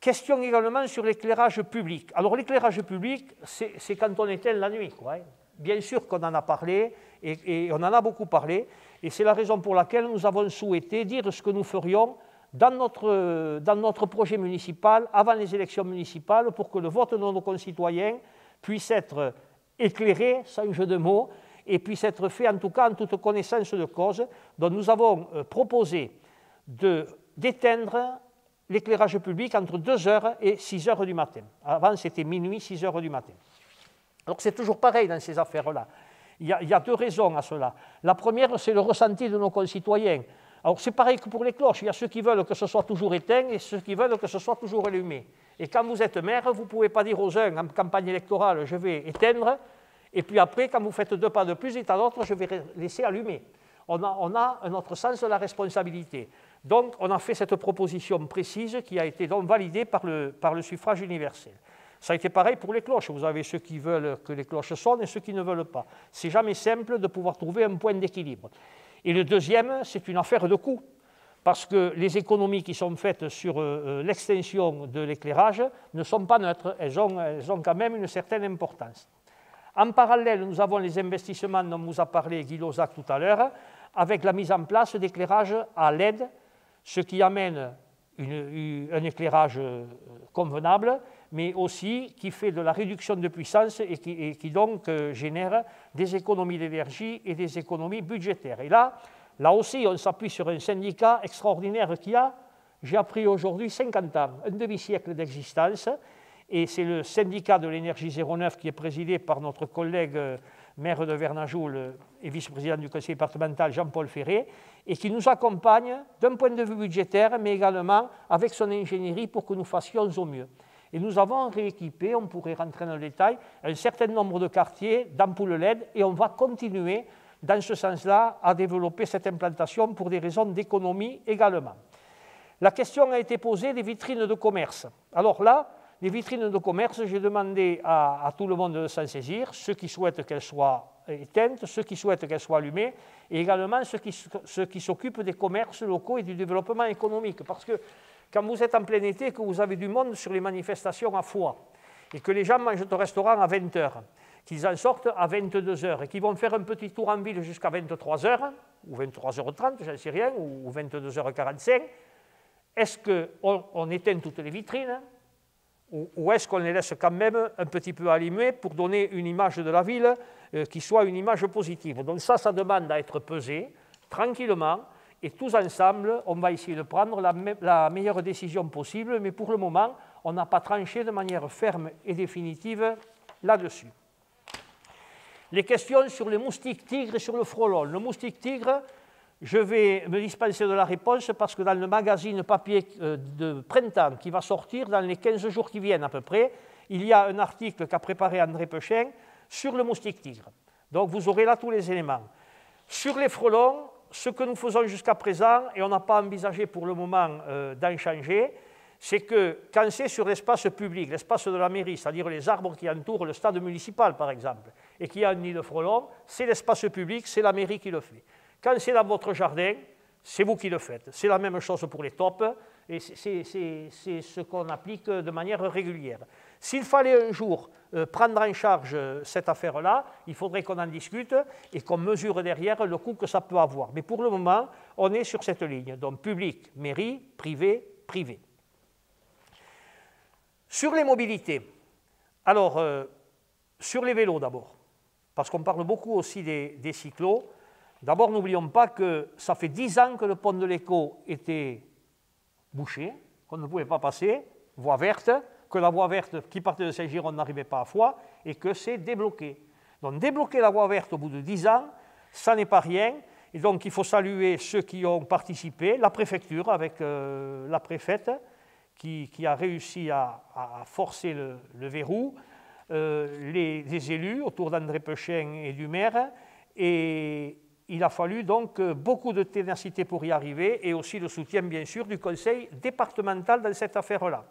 Question également sur l'éclairage public. Alors l'éclairage public, c'est quand on éteint la nuit, quoi. Bien sûr qu'on en a parlé, et on en a beaucoup parlé, et c'est la raison pour laquelle nous avons souhaité dire ce que nous ferions dans notre projet municipal, avant les élections municipales, pour que le vote de nos concitoyens puisse être éclairé, sans jeu de mots, et puisse être fait en tout cas en toute connaissance de cause. Donc nous avons proposé d'éteindre l'éclairage public entre 2h et 6h du matin. Avant, c'était minuit, 6h du matin. Alors, c'est toujours pareil dans ces affaires-là. Il y a deux raisons à cela. La première, c'est le ressenti de nos concitoyens. Alors, c'est pareil que pour les cloches. Il y a ceux qui veulent que ce soit toujours éteint et ceux qui veulent que ce soit toujours allumé. Et quand vous êtes maire, vous ne pouvez pas dire aux uns en campagne électorale, je vais éteindre, et puis après, quand vous faites 2 pas de plus, et à l'autre, je vais laisser allumer. On a un autre sens de la responsabilité. Donc, on a fait cette proposition précise qui a été donc validée par le suffrage universel. Ça a été pareil pour les cloches. Vous avez ceux qui veulent que les cloches sonnent et ceux qui ne veulent pas. C'est jamais simple de pouvoir trouver un point d'équilibre. Et le deuxième, c'est une affaire de coût, parce que les économies qui sont faites sur l'extension de l'éclairage ne sont pas neutres. Elles ont quand même une certaine importance. En parallèle, nous avons les investissements dont vous a parlé Guy Lozac tout à l'heure, avec la mise en place d'éclairage à LED, ce qui amène un éclairage convenable, mais aussi qui fait de la réduction de puissance et qui donc génère des économies d'énergie et des économies budgétaires. Et là aussi, on s'appuie sur un syndicat extraordinaire qui a, j'ai appris aujourd'hui, 50 ans, un demi-siècle d'existence, et c'est le syndicat de l'énergie 09 qui est présidé par notre collègue maire de Vernajoul et vice-président du conseil départemental Jean-Paul Ferré, et qui nous accompagne d'un point de vue budgétaire, mais également avec son ingénierie pour que nous fassions au mieux. Et nous avons rééquipé, on pourrait rentrer dans le détail, un certain nombre de quartiers d'ampoules LED, et on va continuer dans ce sens-là à développer cette implantation pour des raisons d'économie également. La question a été posée des vitrines de commerce. Alors là, les vitrines de commerce, j'ai demandé à tout le monde de s'en saisir, ceux qui souhaitent qu'elles soient éteintes, ceux qui souhaitent qu'elles soient allumées, et également ceux qui s'occupent des commerces locaux et du développement économique. Parce que quand vous êtes en plein été, que vous avez du monde sur les manifestations à Foix, et que les gens mangent au restaurant à 20h, qu'ils en sortent à 22h, et qu'ils vont faire un petit tour en ville jusqu'à 23h, ou 23h30, j'en sais rien, ou 22h45, est-ce qu'on éteint toutes les vitrines ? Ou est-ce qu'on les laisse quand même un petit peu allumées pour donner une image de la ville qui soit une image positive? Donc ça demande à être pesé tranquillement, et tous ensemble, on va essayer de prendre la meilleure décision possible, mais pour le moment, on n'a pas tranché de manière ferme et définitive là-dessus. Les questions sur les moustiques tigres et sur le frelon. Le moustique tigre, je vais me dispenser de la réponse parce que dans le magazine papier de printemps qui va sortir dans les 15 jours qui viennent à peu près, il y a un article qu'a préparé André Pechin sur le moustique tigre. Donc vous aurez là tous les éléments. Sur les frelons, ce que nous faisons jusqu'à présent, et on n'a pas envisagé pour le moment d'en changer, c'est que quand c'est sur l'espace public, l'espace de la mairie, c'est-à-dire les arbres qui entourent le stade municipal, par exemple, et qu'il y a un nid de frelons, c'est l'espace public, c'est la mairie qui le fait. Quand c'est dans votre jardin, c'est vous qui le faites. C'est la même chose pour les taupes, et c'est ce qu'on applique de manière régulière. S'il fallait un jour prendre en charge cette affaire-là, il faudrait qu'on en discute et qu'on mesure derrière le coût que ça peut avoir. Mais pour le moment, on est sur cette ligne, donc public, mairie, privé, privé. Sur les mobilités, alors, sur les vélos d'abord, parce qu'on parle beaucoup aussi des cyclos. D'abord, n'oublions pas que ça fait 10 ans que le pont de l'Écho était bouché, qu'on ne pouvait pas passer, voie verte, que la voie verte qui partait de Saint-Giron n'arrivait pas à Foix, et que c'est débloqué. Donc débloquer la voie verte au bout de 10 ans, ça n'est pas rien, et donc il faut saluer ceux qui ont participé, la préfecture avec la préfète, qui a réussi à forcer le verrou, les élus autour d'André Pechin et du maire, et il a fallu donc beaucoup de ténacité pour y arriver, et aussi le soutien bien sûr du conseil départemental dans cette affaire-là.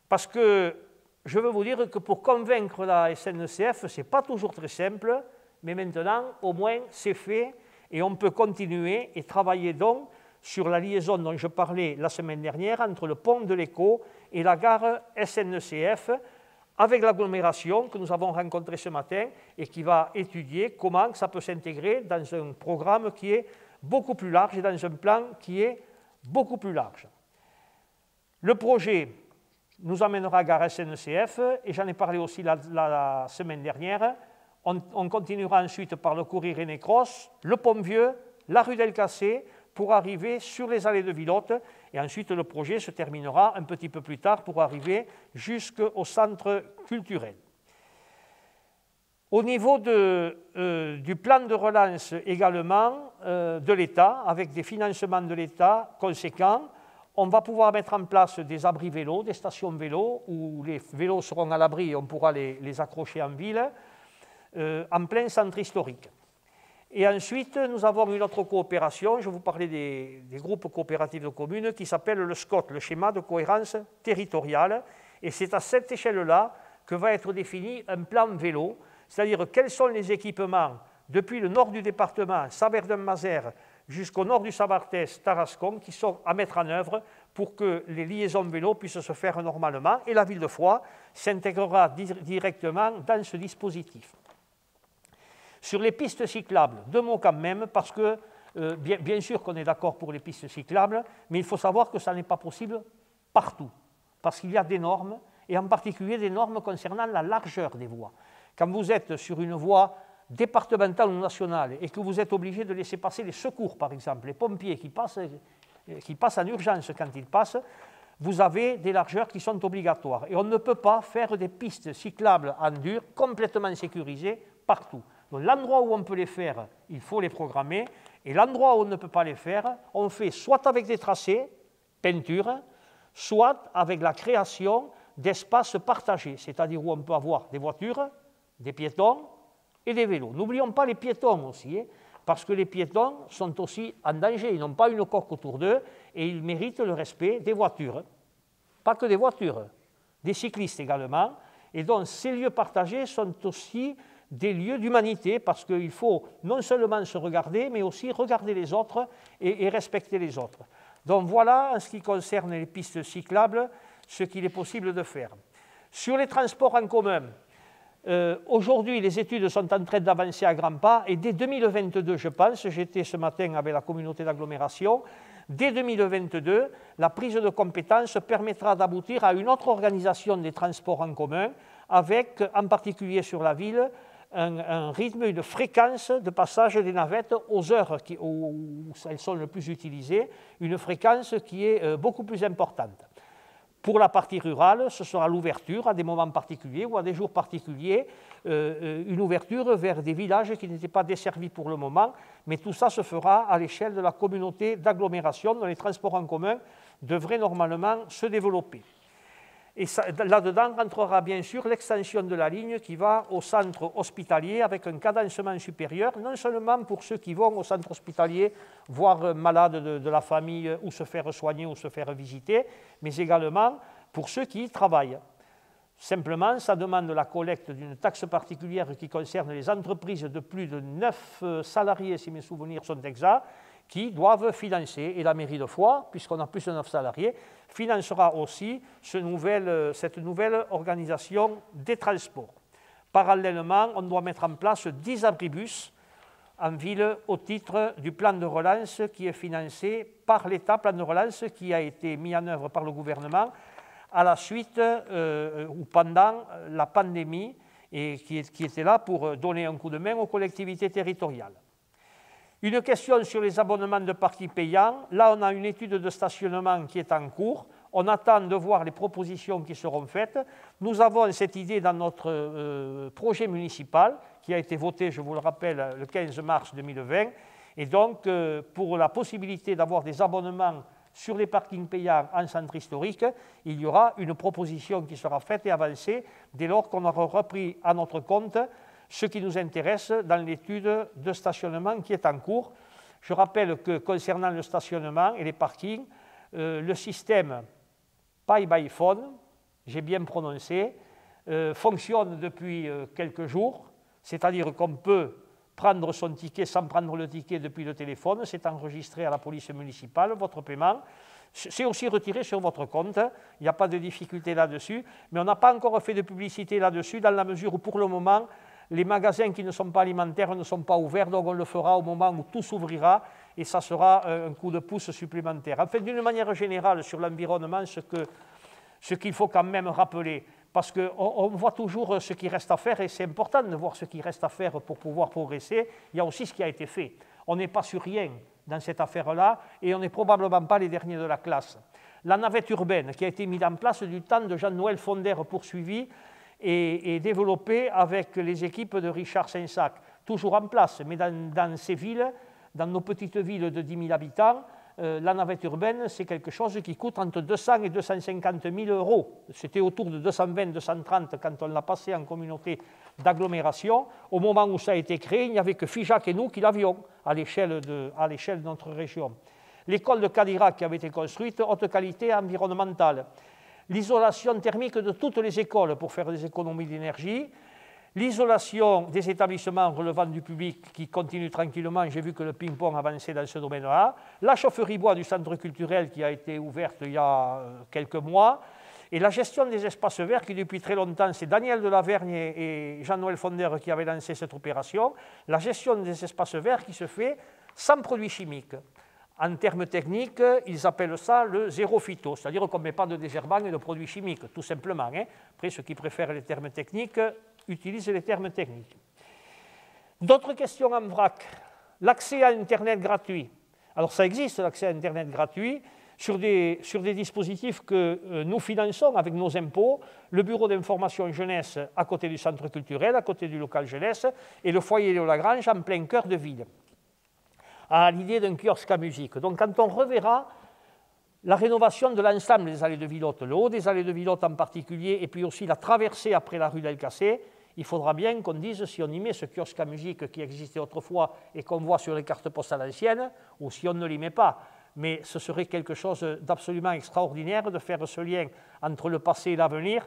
Parce que je veux vous dire que pour convaincre la SNCF, ce n'est pas toujours très simple, mais maintenant au moins c'est fait, et on peut continuer et travailler donc sur la liaison dont je parlais la semaine dernière entre le pont de l'Écho et la gare SNCF, avec l'agglomération que nous avons rencontrée ce matin et qui va étudier comment ça peut s'intégrer dans un programme qui est beaucoup plus large et dans un plan qui est beaucoup plus large. Le projet nous amènera à gare SNCF, et j'en ai parlé aussi la semaine dernière. On continuera ensuite par le cours Irénée-Cross, le Pont-Vieux, la rue d'Elcassé, pour arriver sur les allées de Villotte, et ensuite le projet se terminera un petit peu plus tard pour arriver jusqu'au centre culturel. Au niveau du plan de relance également de l'État, avec des financements de l'État conséquents, on va pouvoir mettre en place des abris vélos, des stations vélos, où les vélos seront à l'abri et on pourra les accrocher en ville, en plein centre historique. Et ensuite, nous avons une autre coopération, je vous parlais des groupes coopératifs de communes, qui s'appelle le SCOT, le schéma de cohérence territoriale, et c'est à cette échelle-là que va être défini un plan vélo, c'est-à-dire quels sont les équipements depuis le nord du département, Saverdun-Mazères, jusqu'au nord du Sabartès, Tarascon, qui sont à mettre en œuvre pour que les liaisons vélos puissent se faire normalement, et la ville de Foix s'intégrera directement dans ce dispositif. Sur les pistes cyclables, 2 mots quand même, parce que bien sûr qu'on est d'accord pour les pistes cyclables, mais il faut savoir que ça n'est pas possible partout, parce qu'il y a des normes, et en particulier des normes concernant la largeur des voies. Quand vous êtes sur une voie départementale ou nationale et que vous êtes obligé de laisser passer les secours, par exemple, les pompiers qui passent en urgence quand ils passent, vous avez des largeurs qui sont obligatoires. Et on ne peut pas faire des pistes cyclables en dur complètement sécurisées partout. Donc l'endroit où on peut les faire, il faut les programmer, et l'endroit où on ne peut pas les faire, on fait soit avec des tracés, peinture, soit avec la création d'espaces partagés, c'est-à-dire où on peut avoir des voitures, des piétons et des vélos. N'oublions pas les piétons aussi, parce que les piétons sont aussi en danger, ils n'ont pas une coque autour d'eux, et ils méritent le respect des voitures. Pas que des voitures, des cyclistes également, et donc ces lieux partagés sont aussi des lieux d'humanité, parce qu'il faut non seulement se regarder, mais aussi regarder les autres et respecter les autres. Donc voilà, en ce qui concerne les pistes cyclables, ce qu'il est possible de faire. Sur les transports en commun, aujourd'hui, les études sont en train d'avancer à grands pas, et dès 2022, je pense, j'étais ce matin avec la communauté d'agglomération, dès 2022, la prise de compétences permettra d'aboutir à une autre organisation des transports en commun, avec, en particulier sur la ville, un rythme, une fréquence de passage des navettes aux heures où elles sont le plus utilisées, une fréquence qui est beaucoup plus importante. Pour la partie rurale, ce sera l'ouverture à des moments particuliers ou à des jours particuliers, une ouverture vers des villages qui n'étaient pas desservis pour le moment, mais tout ça se fera à l'échelle de la communauté d'agglomération dont les transports en commun devraient normalement se développer. Et là-dedans rentrera bien sûr l'extension de la ligne qui va au centre hospitalier avec un cadencement supérieur, non seulement pour ceux qui vont au centre hospitalier voir malades de la famille ou se faire soigner ou se faire visiter, mais également pour ceux qui y travaillent. Simplement, ça demande la collecte d'une taxe particulière qui concerne les entreprises de plus de 9 salariés, si mes souvenirs sont exacts, qui doivent financer, et la mairie de Foix, puisqu'on a plus de 9 salariés, financera aussi cette nouvelle organisation des transports. Parallèlement, on doit mettre en place 10 abribus en ville au titre du plan de relance qui est financé par l'État, plan de relance qui a été mis en œuvre par le gouvernement à la suite ou pendant la pandémie et qui était là pour donner un coup de main aux collectivités territoriales. Une question sur les abonnements de parking payants. Là, on a une étude de stationnement qui est en cours. On attend de voir les propositions qui seront faites. Nous avons cette idée dans notre projet municipal qui a été voté, je vous le rappelle, le 15 mars 2020. Et donc, pour la possibilité d'avoir des abonnements sur les parkings payants en centre historique, il y aura une proposition qui sera faite et avancée dès lors qu'on aura repris à notre compte ce qui nous intéresse dans l'étude de stationnement qui est en cours. Je rappelle que concernant le stationnement et les parkings, le système Pay by Phone, j'ai bien prononcé, fonctionne depuis quelques jours, c'est-à-dire qu'on peut prendre son ticket sans prendre le ticket depuis le téléphone, c'est enregistré à la police municipale, votre paiement, c'est aussi retiré sur votre compte, il n'y a pas de difficulté là-dessus, mais on n'a pas encore fait de publicité là-dessus dans la mesure où pour le moment, les magasins qui ne sont pas alimentaires ne sont pas ouverts, donc on le fera au moment où tout s'ouvrira et ça sera un coup de pouce supplémentaire. Enfin, d'une manière générale, sur l'environnement, ce qu'il faut quand même rappeler, parce qu'on voit toujours ce qui reste à faire et c'est important de voir ce qui reste à faire pour pouvoir progresser. Il y a aussi ce qui a été fait. On n'est pas sur rien dans cette affaire-là et on n'est probablement pas les derniers de la classe. La navette urbaine qui a été mise en place du temps de Jean-Noël Fonder poursuivi et développé avec les équipes de Richard Saint-Sac, toujours en place, mais dans ces villes, dans nos petites villes de 10 000 habitants, la navette urbaine, c'est quelque chose qui coûte entre 200 et 250 000 euros. C'était autour de 220, 230 quand on l'a passé en communauté d'agglomération. Au moment où ça a été créé, il n'y avait que Figeac et nous qui l'avions à l'échelle de notre région. L'école de Cadirac qui avait été construite, haute qualité environnementale. L'isolation thermique de toutes les écoles pour faire des économies d'énergie, l'isolation des établissements relevant du public qui continue tranquillement, j'ai vu que le ping-pong avançait dans ce domaine-là, la chaufferie bois du centre culturel qui a été ouverte il y a quelques mois, et la gestion des espaces verts qui depuis très longtemps, c'est Daniel Delavergne et Jean-Noël Fonder qui avaient lancé cette opération, la gestion des espaces verts qui se fait sans produits chimiques. En termes techniques, ils appellent ça le zéro phyto, c'est-à-dire qu'on ne met pas de désherbants et de produits chimiques, tout simplement. Après, ceux qui préfèrent les termes techniques utilisent les termes techniques. D'autres questions en vrac. L'accès à Internet gratuit. Alors ça existe, l'accès à Internet gratuit, sur des dispositifs que nous finançons avec nos impôts, le bureau d'information jeunesse à côté du centre culturel, à côté du local jeunesse, et le foyer Léo Lagrange en plein cœur de ville, à l'idée d'un kiosque à musique. Donc quand on reverra la rénovation de l'ensemble des allées de Villotte, le haut des allées de Villotte en particulier, et puis aussi la traversée après la rue d'Elcassé, il faudra bien qu'on dise si on y met ce kiosque à musique qui existait autrefois et qu'on voit sur les cartes postales anciennes, ou si on ne l'y met pas. Mais ce serait quelque chose d'absolument extraordinaire de faire ce lien entre le passé et l'avenir,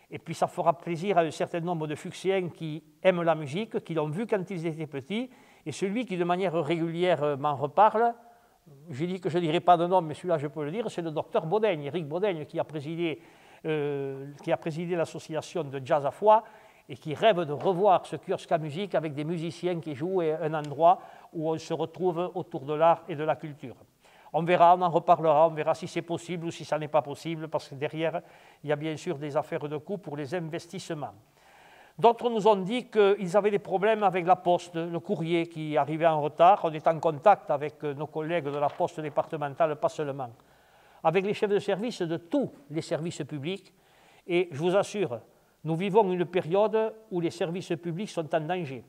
et puis ça fera plaisir à un certain nombre de Fuxéens qui aiment la musique, qui l'ont vu quand ils étaient petits, et celui qui de manière régulière m'en reparle, j'ai dit que je ne dirais pas de nom, mais celui-là je peux le dire, c'est le docteur Baudaigne, Éric Baudaigne, qui a présidé l'association de jazz à Foix et qui rêve de revoir ce kiosque à musique avec des musiciens qui jouent et un endroit où on se retrouve autour de l'art et de la culture. On verra, on en reparlera, on verra si c'est possible ou si ça n'est pas possible, parce que derrière, il y a bien sûr des affaires de coût pour les investissements. D'autres nous ont dit qu'ils avaient des problèmes avec la poste, le courrier qui arrivait en retard. On est en contact avec nos collègues de la poste départementale, pas seulement, avec les chefs de service de tous les services publics. Et je vous assure, nous vivons une période où les services publics sont en danger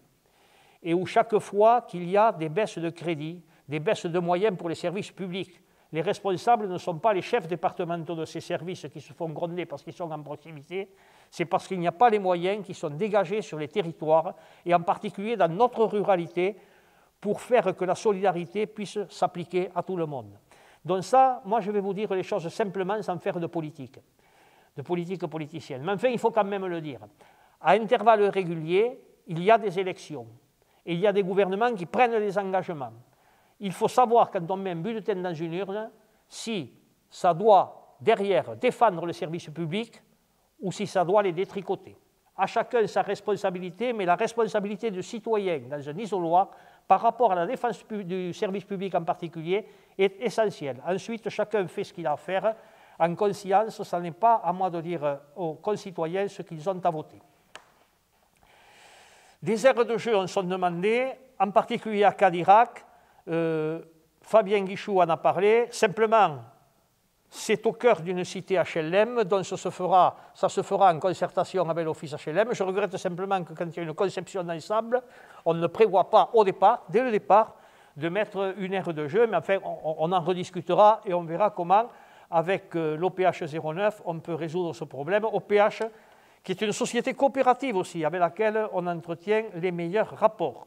et où chaque fois qu'il y a des baisses de crédit, des baisses de moyens pour les services publics, Les responsables ne sont pas les chefs départementaux de ces services qui se font gronder parce qu'ils sont en proximité, c'est parce qu'il n'y a pas les moyens qui sont dégagés sur les territoires, et en particulier dans notre ruralité, pour faire que la solidarité puisse s'appliquer à tout le monde. Donc ça, moi je vais vous dire les choses simplement sans faire de politique politicienne. Mais enfin, il faut quand même le dire. À intervalles réguliers, il y a des élections, et il y a des gouvernements qui prennent des engagements. Il faut savoir, quand on met un bulletin dans une urne, si ça doit, derrière, défendre le service public ou si ça doit les détricoter. À chacun sa responsabilité, mais la responsabilité du citoyen dans un isoloir par rapport à la défense du service public en particulier est essentielle. Ensuite, chacun fait ce qu'il a à faire en conscience. Ce n'est pas à moi de dire aux concitoyens ce qu'ils ont à voter. Des aires de jeu en sont demandées, en particulier à Cadirac. Fabien Guichou en a parlé. Simplement, c'est au cœur d'une cité HLM, donc ça se fera en concertation avec l'office HLM. Je regrette simplement que quand il y a une conception d'ensemble, on ne prévoit pas au départ, dès le départ, de mettre une aire de jeu, mais enfin, on en rediscutera et on verra comment, avec l'OPH 09, on peut résoudre ce problème. OPH, qui est une société coopérative aussi, avec laquelle on entretient les meilleurs rapports.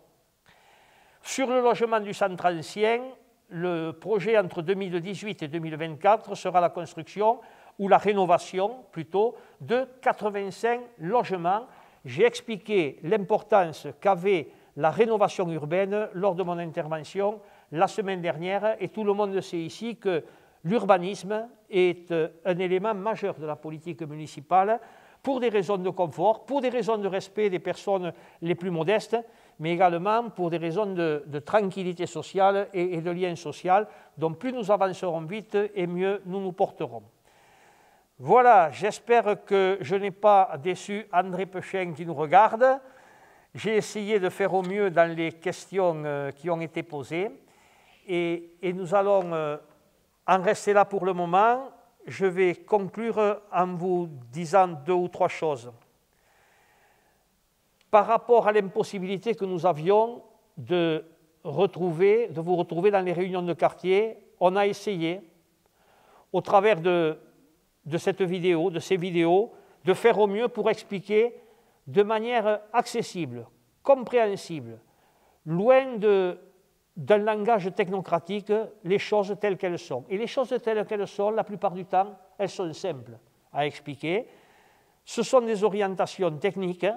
Sur le logement du centre ancien, le projet entre 2018 et 2024 sera la construction, ou la rénovation plutôt, de 85 logements. J'ai expliqué l'importance qu'avait la rénovation urbaine lors de mon intervention la semaine dernière, et tout le monde sait ici que l'urbanisme est un élément majeur de la politique municipale pour des raisons de confort, pour des raisons de respect des personnes les plus modestes, mais également pour des raisons de tranquillité sociale et de lien social. Donc plus nous avancerons vite et mieux nous nous porterons. Voilà, j'espère que je n'ai pas déçu André Pechin qui nous regarde. J'ai essayé de faire au mieux dans les questions qui ont été posées, et nous allons en rester là pour le moment. Je vais conclure en vous disant 2 ou 3 choses. Par rapport à l'impossibilité que nous avions de vous retrouver dans les réunions de quartier, on a essayé, au travers de ces vidéos, de faire au mieux pour expliquer de manière accessible, compréhensible, loin d'un langage technocratique, les choses telles qu'elles sont. Et les choses telles qu'elles sont, la plupart du temps, elles sont simples à expliquer. Ce sont des orientations techniques,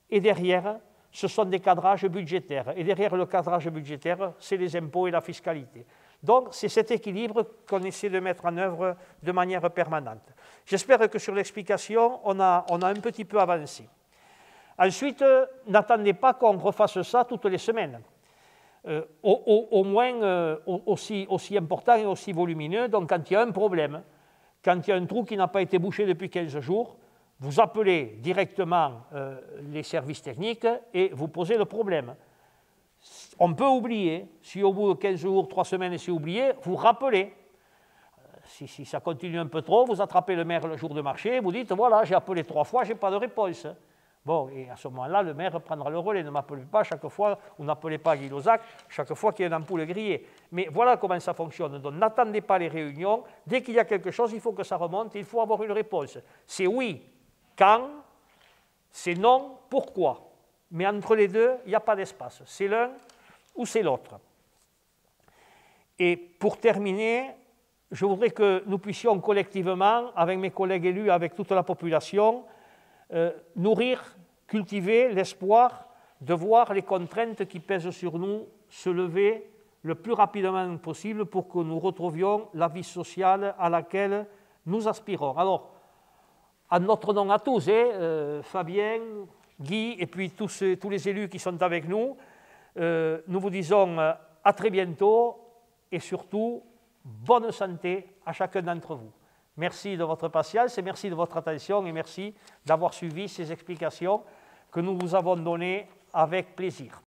et derrière, ce sont des cadrages budgétaires. Et derrière le cadrage budgétaire, c'est les impôts et la fiscalité. Donc, c'est cet équilibre qu'on essaie de mettre en œuvre de manière permanente. J'espère que sur l'explication, on a un petit peu avancé. Ensuite, n'attendez pas qu'on refasse ça toutes les semaines. Au moins aussi important et aussi volumineux. Donc, quand il y a un problème, quand il y a un trou qui n'a pas été bouché depuis 15 jours, vous appelez directement les services techniques et vous posez le problème. On peut oublier, si au bout de 15 jours, 3 semaines, c'est oublié, vous rappelez. Si ça continue un peu trop, vous attrapez le maire le jour de marché, vous dites, voilà, j'ai appelé 3 fois, je n'ai pas de réponse. Bon, et à ce moment-là, le maire prendra le relais. Ne m'appelez pas chaque fois, ou n'appelez pas Guy Lozac chaque fois qu'il y a une ampoule grillée. Mais voilà comment ça fonctionne. Donc n'attendez pas les réunions. Dès qu'il y a quelque chose, il faut que ça remonte, il faut avoir une réponse. C'est oui, quand, c'est non, pourquoi. Mais entre les deux, il n'y a pas d'espace. C'est l'un ou c'est l'autre. Et pour terminer, je voudrais que nous puissions collectivement, avec mes collègues élus, avec toute la population, nourrir, cultiver l'espoir de voir les contraintes qui pèsent sur nous se lever le plus rapidement possible pour que nous retrouvions la vie sociale à laquelle nous aspirons. Alors, en notre nom à tous, Fabien, Guy et puis tous les élus qui sont avec nous, nous vous disons à très bientôt et surtout bonne santé à chacun d'entre vous. Merci de votre patience et merci de votre attention et merci d'avoir suivi ces explications que nous vous avons données avec plaisir.